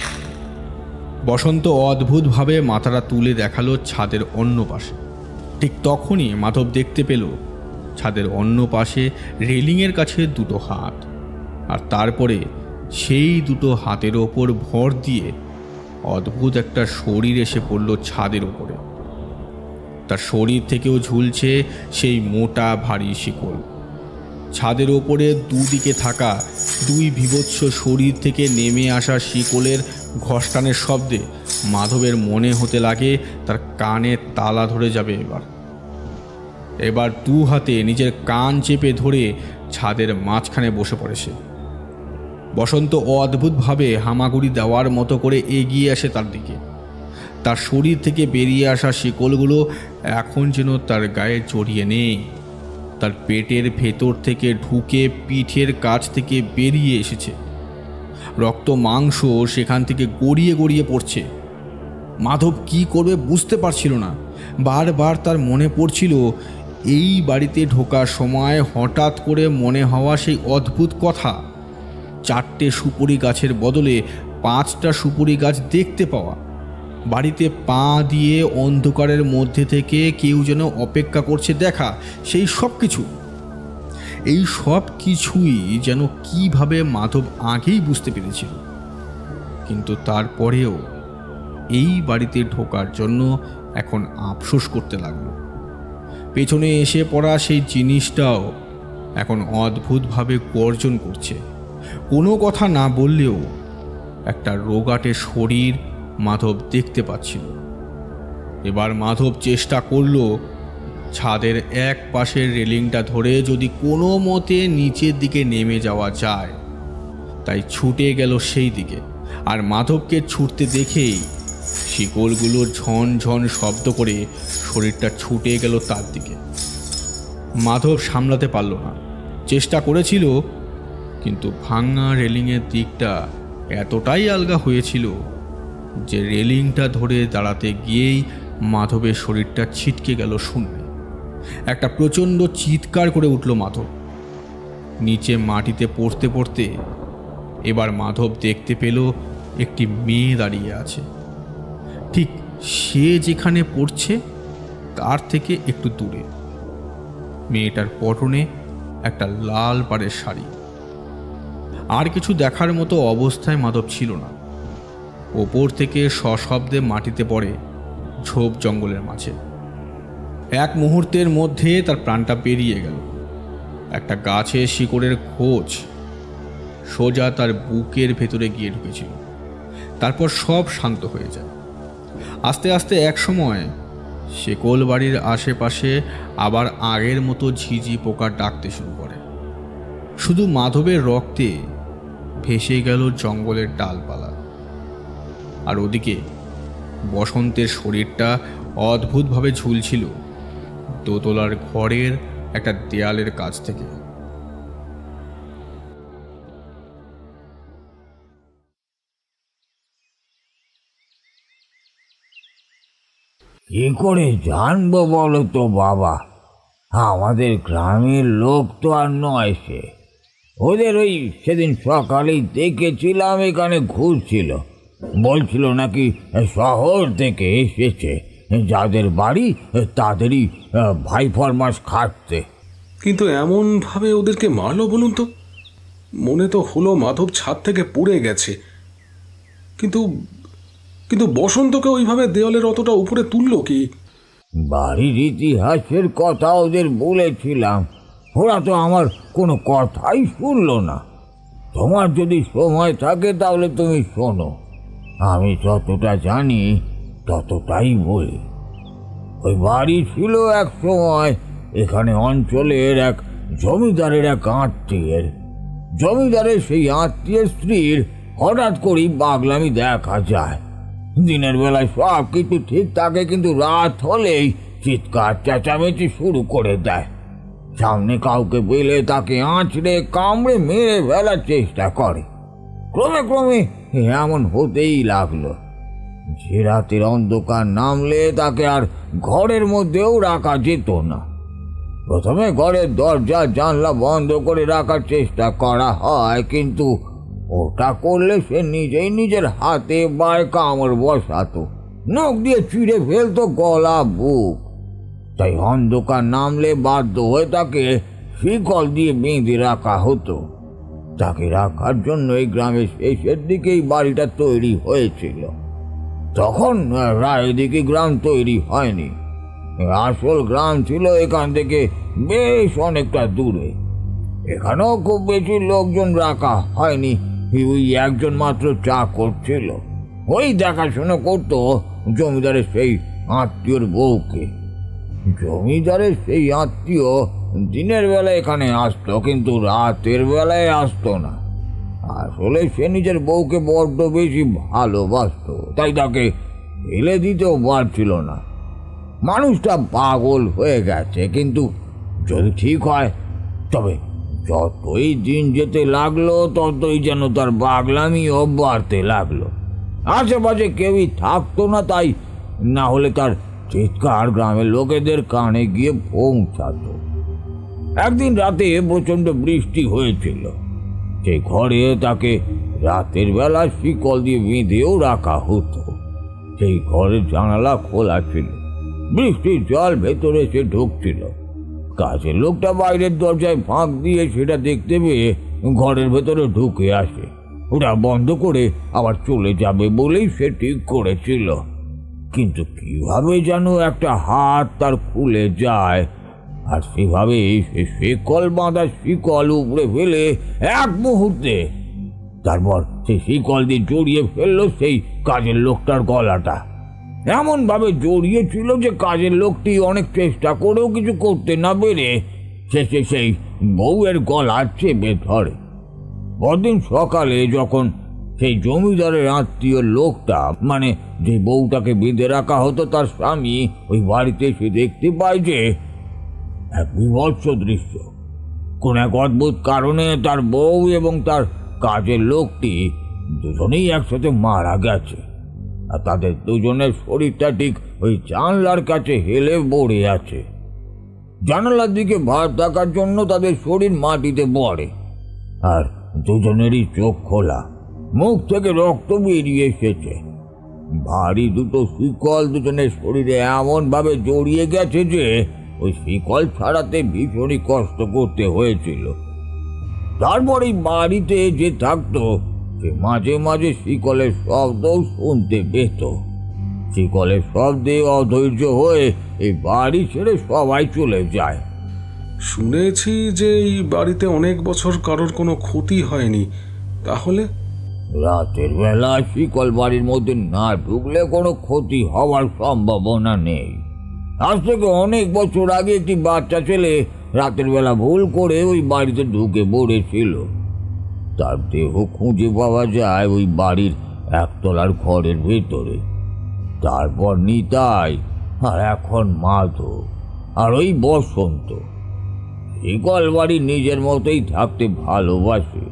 বসন্ত অদ্ভুতভাবে মাথাটা তুলে দেখালো ছাদের অন্য পাশে। ঠিক তখনই মাধব দেখতে পেল ছাদের অন্য পাশে রেলিংয়ের কাছে দুটো হাত, আর তারপরে সেই দুটো হাতের ওপর ভর দিয়ে অদ্ভুত একটা শরীর এসে পড়ল ছাদের ওপরে। তার শরীর থেকেও ঝুলছে সেই মোটা ভারী শিকল। ছাদের ওপরে দুদিকে থাকা দুই বীভৎস শরীর থেকে নেমে আসা শিকলের ঘষ্টানের শব্দে মাধবের মনে হতে লাগে তার কানে তালা ধরে যাবে। এবার দু হাতে নিজের কান চেপে ধরে ছাদের মাঝখানে বসে পড়ে সে। বসন্ত অদ্ভুতভাবে হামাগুড়ি দেওয়ার মতো করে এগিয়ে আসে তার দিকে। তার শরীর থেকে বেরিয়ে আসা শিকলগুলো এখন যেন তার গায়ে জড়িয়ে নেই, তার পেটের ভেতর থেকে ঢুকে পিঠের কাছ থেকে বেরিয়ে এসেছে। রক্ত মাংস সেখান থেকে গড়িয়ে গড়িয়ে পড়ছে। মাধব কি করবে বুঝতে পারছিল না। বারবার তার মনে পড়ছিল এই বাড়িতে ঢোকার সময় হঠাৎ করে মনে হওয়া সেই অদ্ভুত কথা, 4টে সুপুরি গাছের বদলে 5টা সুপুরি গাছ দেখতে পাওয়া, বাড়িতে পা দিয়ে অন্ধকারের মধ্যে থেকে কেউ যেন অপেক্ষা করছে দেখা, সেই সব কিছু। এই সব কিছুই যেন কিভাবে মাধব আগেই বুঝতে পেরেছিল, কিন্তু তারপরেও এই বাড়িতে ঢোকার জন্য এখন আফসোস করতে লাগলো। পেছনে এসে পড়া সেই জিনিসটাও এখন অদ্ভুতভাবে গর্জন করছে। কোনো কথা না বললেও একটা রোগাটে শরীর মাধব দেখতে পাচ্ছিল। এবার মাধব চেষ্টা করল ছাদের এক পাশের রেলিংটা ধরে যদি কোনো মতে নিচের দিকে নেমে যাওয়া যায়। তাই ছুটে গেল সেই দিকে, আর মাধবকে ছুটতে দেখেই শিকলগুলোর ঝন ঝন শব্দ করে শরীরটা ছুটে গেল তার দিকে। মাধব সামলাতে পারল না, চেষ্টা করেছিল, কিন্তু ভাঙা রেলিংয়ের দিকটা এতটাই আলগা হয়েছিল যে রেলিংটা ধরে দাঁড়াতে গিয়েই মাধবের শরীরটা ছিটকে গেল শূন্যে। একটা প্রচণ্ড চিৎকার করে উঠল মাধব। নিচে মাটিতে পড়তে পড়তে এবার মাধব দেখতে পেল একটি মেয়ে দাঁড়িয়ে আছে, ঠিক সে যেখানে পড়ছে তার থেকে একটু দূরে। মেয়েটার পরনে একটা লাল পাড়ের শাড়ি। আর কিছু দেখার মতো অবস্থায় মাধব ছিল না। ওপর থেকে সশব্দে মাটিতে পড়ে ঝোপ জঙ্গলের মাঝে। এক মুহূর্তের মধ্যে তার প্রাণটা বেরিয়ে গেল। একটা গাছের শিকড়ের খোঁজ সোজা তার বুকের ভেতরে গিয়ে ঢুকেছিল। তারপর সব শান্ত হয়ে যায়। আস্তে আস্তে এক সময় শিকল বাড়ির আশেপাশে আবার আগের মতো ঝিঝি পোকা ডাকতে শুরু করে। শুধু মাধবের রক্তে ভেসে গেল জঙ্গলের ডালপালা। আর ওদিকে বসন্তের শরীরটা অদ্ভুতভাবে ঝুলছিল দোতলার ঘরের একটা দেয়ালের কাছ থেকে। কি করে জানবো বলো তো বাবা? আমাদের গ্রামের লোক তো আর নয় সে। ওদের ওই সেদিন সকালেই দেখেছিলাম এখানে ঘুরছিল, বলছিল নাকি শহর থেকে এসেছে, যাদের বাড়ি তাদেরই ভাই ফরমাস খাটতে। কিন্তু এমনভাবে ওদেরকে মারলো বলুন তো? মনে তো হলো মাধব ছাদ থেকে পড়ে গেছে, কিন্তু কিন্তু বসন্তকে ওইভাবে দেওয়ালের অতটা উপরে তুললো কি? বাড়ির ইতিহাসের কথা ওদের বলেছিলাম, ওরা তো আমার কোনো কথাই শুনলো না। তোমার যদি সময় থাকে তাহলে তুমি শোনো, আমি যতটা জানি ততটাই বলি। ওই বাড়ি ছিল এক সময় এখানে অঞ্চলের এক জমিদারের এক আত্মীয়ের। জমিদারের সেই আত্মীয় স্ত্রীর হঠাৎ করেই পাগলামি দেখা যায়। দিনের বেলায় সব কিছু ঠিক থাকে, কিন্তু রাত হলেই চিৎকার চেঁচামেচি শুরু করে দেয়। সামনে কাউকে পেলে তাকে আঁচড়ে কামড়ে মেরে ফেলার চেষ্টা করে। ক্রমে ক্রমে এমন হতেই লাগলো যে রাতের অন্ধকার নামলে তাকে আর ঘরের মধ্যেও রাখা যেত না। প্রথমে ঘরের দরজা জানলা বন্ধ করে রাখার চেষ্টা করা হয়, কিন্তু ওটা করলে সে নিজেই নিজের হাতে বায় কামড় বসাতো, নখ দিয়ে চিড়ে ফেলতো গলা বুক। তাই অন্ধকার নামলে বাধ্য হয়ে তাকে শিকল দিয়ে বেঁধে রাখা হতো। তাকে রাখার জন্য এই গ্রামের শেষের দিকেই বাড়িটা তৈরি হয়েছিল। তখন এদিকে গ্রাম তৈরি হয়নি। আসল গ্রাম ছিল এখান থেকে বেশ অনেকটা দূরে। এখানেও খুব বেশি লোকজন রাখা হয়নি। ওই একজন মাত্র চাকর ছিল, ওই দেখাশোনা করতো জমিদারের সেই আত্মীয়র বউকে। জমিদারের সেই আত্মীয় দিনের বেলায় এখানে আসতো, কিন্তু রাতের বেলায় আসতো না। আসলে সে নিজের বউকে বড্ড বেশি ভালোবাসতো, তাই তাকে ফেলে দিতেও পারছিল না। মানুষটা পাগল হয়ে গেছে, কিন্তু যদি ঠিক হয় তবে যতই দিন যেতে লাগলো ততই যেন তার পাগলামিও বাড়তে লাগলো। আশেপাশে কেউই থাকতো না, তাই না হলে তার চিৎকার গ্রামের লোকেদের কানে গিয়ে পৌঁছাতো। একদিন রাতে প্রচণ্ড বৃষ্টি হয়েছিল। সেই ঘরে তাকে রাতের বেলা শিকল দিয়ে বেঁধেও রাখা হতো। সেই ঘরের জানালা খোলা ছিল, বৃষ্টির জল ভেতরে এসে ঢুকছিল। কাজের লোকটা বাইরের দরজায় ফাঁক দিয়ে সেটা দেখতে পেয়ে ঘরের ভেতরে ঢুকে আসে। ওটা বন্ধ করে আবার চলে যাবে বলেই সে ঠিক করেছিল, কিন্তু কিভাবে যেন একটা হাত তার খুলে যায়, আর সেভাবেই সে শিকল বাঁধা শিকল উপড়ে ফেলে এক মুহূর্তে তারপর সে শিকল দিয়ে জড়িয়ে ফেললো সেই কাজের লোকটার গলাটা। এমন ভাবে জড়িয়েছিল যে কাজের লোকটি অনেক চেষ্টা করেও কিছু করতে না পেরে শেষে সেই বউয়ের গলা চেপে ধরে। পরদিন সকালে যখন সেই জমিদারের আত্মীয় লোকটা, মানে যে বউটাকে বেঁধে রাখা হতো, তার স্বামী ওই বাড়িতে এসে দেখতে পায় যে এক বিভৎস দৃশ্য। কোন এক অদ্ভুত কারণে তার বউ এবং তার কাজের লোকটি দুজনেই একসাথে মারা গেছে, আর তাদের দুজনের শরীরটা ঠিক ওই জানলার কাছে হেলে পড়ে আছে। জানালার দিকে ভার থাকার জন্য তাদের শরীর মাটিতে পড়ে, আর দুজনেরই চোখ খোলা, মুখ থেকে রক্ত বেরিয়ে এসেছে। ভারী দুটো শিকল দুজনের শরীরে এমন ভাবে জড়িয়ে গেছে যে ওই শিকল ছাড়াতে ভীষণই কষ্ট করতে হয়েছিল। তারপরে বাড়িতে যে থাকতো সে মাঝে মাঝে শিকলের শব্দও শুনতে পেত। শিকলের শব্দে অধৈর্য হয়ে এই বাড়ি ছেড়ে সবাই চলে যায়। শুনেছি যে এই বাড়িতে অনেক বছর কারোর কোনো ক্ষতি হয়নি, তাহলে রাতের বেলা শিকল বাড়ির মধ্যে না ঢুকলে কোনো ক্ষতি হওয়ার সম্ভাবনা নেই। আজ থেকে অনেক বছর আগে একটি বাচ্চা ছেলে রাতের বেলা ভুল করে ওই বাড়িতে ঢুকে পড়েছিল। তার দেহ খুঁজে পাওয়া যায় ওই বাড়ির একতলার ঘরের ভেতরে। তারপর নিতাই, আর এখন মাধব, আর ওই বসন্ত। শিকল বাড়ি নিজের মতোই থাকতে ভালোবাসে,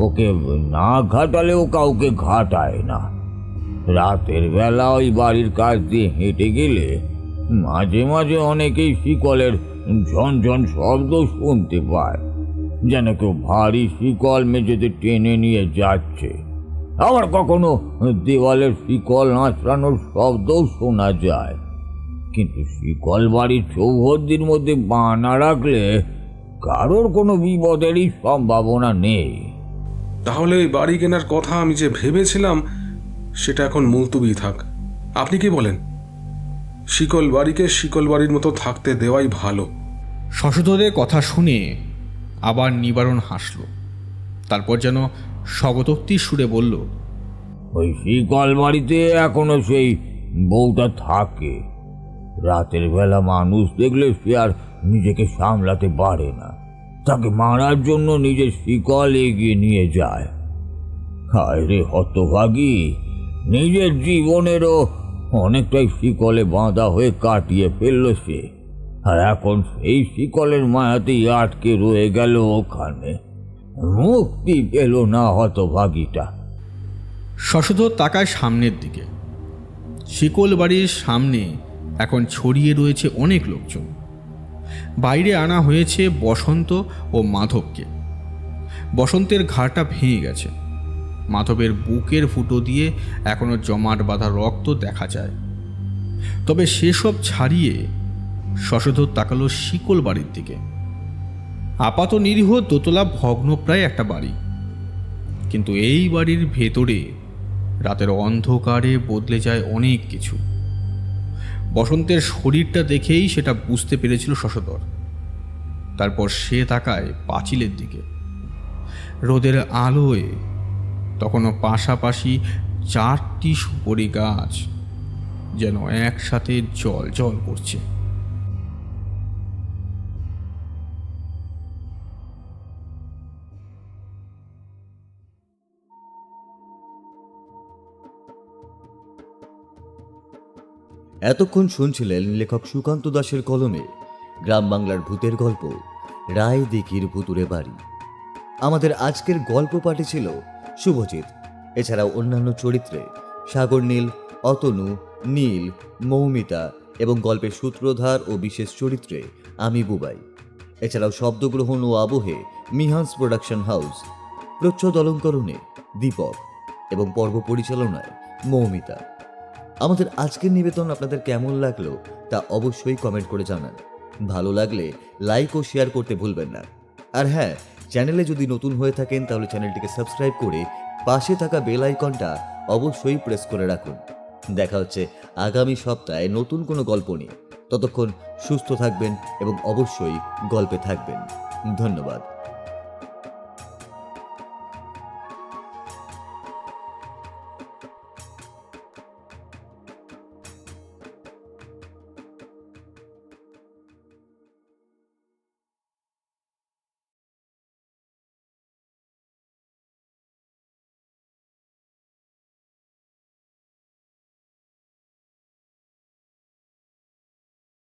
ওকে না ঘাটালেও কাউকে ঘাটায় না। রাতের বেলা ওই বাড়ির কাছ দিয়ে হেঁটে গেলে মাঝে মাঝে অনেকেই শিকলের ঝনঝন শব্দ শুনতে পায়, যেন কেউ ভারী শিকল মেঝেতে টেনে নিয়ে যাচ্ছে। আবার কখনো দেওয়ালের শিকল আঁচড়ানোর শব্দও শোনা যায়। কিন্তু শিকল বাড়ির চৌহদ্দির মধ্যে বানা রাখলে কারোর কোনো বিপদেরই সম্ভাবনা নেই। তাহলে এই বাড়ি কেনার কথা আমি যে ভেবেছিলাম সেটা এখন মুলতুবি থাক। আপনি কি বলেন? শিকল বাড়িকে শিকল বাড়ির মতো থাকতে দেওয়াই ভালো। শশধরের কথা শুনে আবার নিবারণ হাসল, তারপর যেন স্বগতোক্তির সুরে বলল, ওই শিকল বাড়িতে এখনো সেই বউটা থাকে। রাতের বেলা মানুষ দেখলে সে আর নিজেকে সামলাতে পারে না, তাকে মারার জন্য নিজের শিকল এগিয়ে নিয়ে যায়। হায় রে হতভাগী, নিজের জীবনেরও অনেকটাই শিকলে বাঁধা হয়ে কাটিয়ে ফেলল সে, আর এখন সেই শিকলের মায়াতেই আটকে রয়ে গেল ওখানে, মুক্তি পেল না হতভাগীটা। শশধর তাকায় সামনের দিকে। শিকল বাড়ির সামনে এখন ছড়িয়ে রয়েছে অনেক লোকজন। বাইরে আনা হয়েছে বসন্ত ও মাধবকে। বসন্তের ঘাড়টা ভেঙে গেছে, মাধবের বুকের ফুটো দিয়ে এখনো জমাট বাঁধা রক্ত দেখা যায়। তবে সেসব ছাড়িয়ে শশধর তাকালো শিকল বাড়ির দিকে। আপাত নিরীহ দোতলা ভগ্নপ্রায় একটা বাড়ি, কিন্তু এই বাড়ির ভেতরে রাতের অন্ধকারে বদলে যায় অনেক কিছু। বসন্তের শরীরটা দেখেই সেটা বুঝতে পেরেছিল শশধর। তারপর সে তাকায় পাঁচিলের দিকে। রোদের আলোয় তখনও পাশাপাশি 4টি সুপারি গাছ যেন একসাথে জল জল করছে। এতক্ষণ শুনছিলেন লেখক সুকান্ত দাশের কলমে গ্রাম বাংলার ভূতের গল্প রায় দিঘির ভুতুরে বাড়ি। আমাদের আজকের গল্প পাঠে ছিল শুভজিৎ। এছাড়াও অন্যান্য চরিত্রে সাগর নীল, অতনু, নীল, মৌমিতা এবং গল্পের সূত্রধার ও বিশেষ চরিত্রে আমি বুবাই। এছাড়াও শব্দগ্রহণ ও আবহে মিহান্স প্রোডাকশন হাউস, প্রচ্ছদ অলঙ্করণে দীপক এবং পর্ব পরিচালনায় মৌমিতা। আমাদের আজকের নিবেদন আপনাদের কেমন লাগলো তা অবশ্যই কমেন্ট করে জানান। ভালো লাগলে লাইক ও শেয়ার করতে ভুলবেন না। আর হ্যাঁ, চ্যানেলে যদি নতুন হয়ে থাকেন তাহলে চ্যানেলটিকে সাবস্ক্রাইব করে পাশে থাকা বেল আইকনটা অবশ্যই প্রেস করে রাখুন। দেখা হচ্ছে আগামী সপ্তাহে নতুন কোনো গল্প নিয়ে। ততক্ষণ সুস্থ থাকবেন এবং অবশ্যই গল্পে থাকবেন। ধন্যবাদ।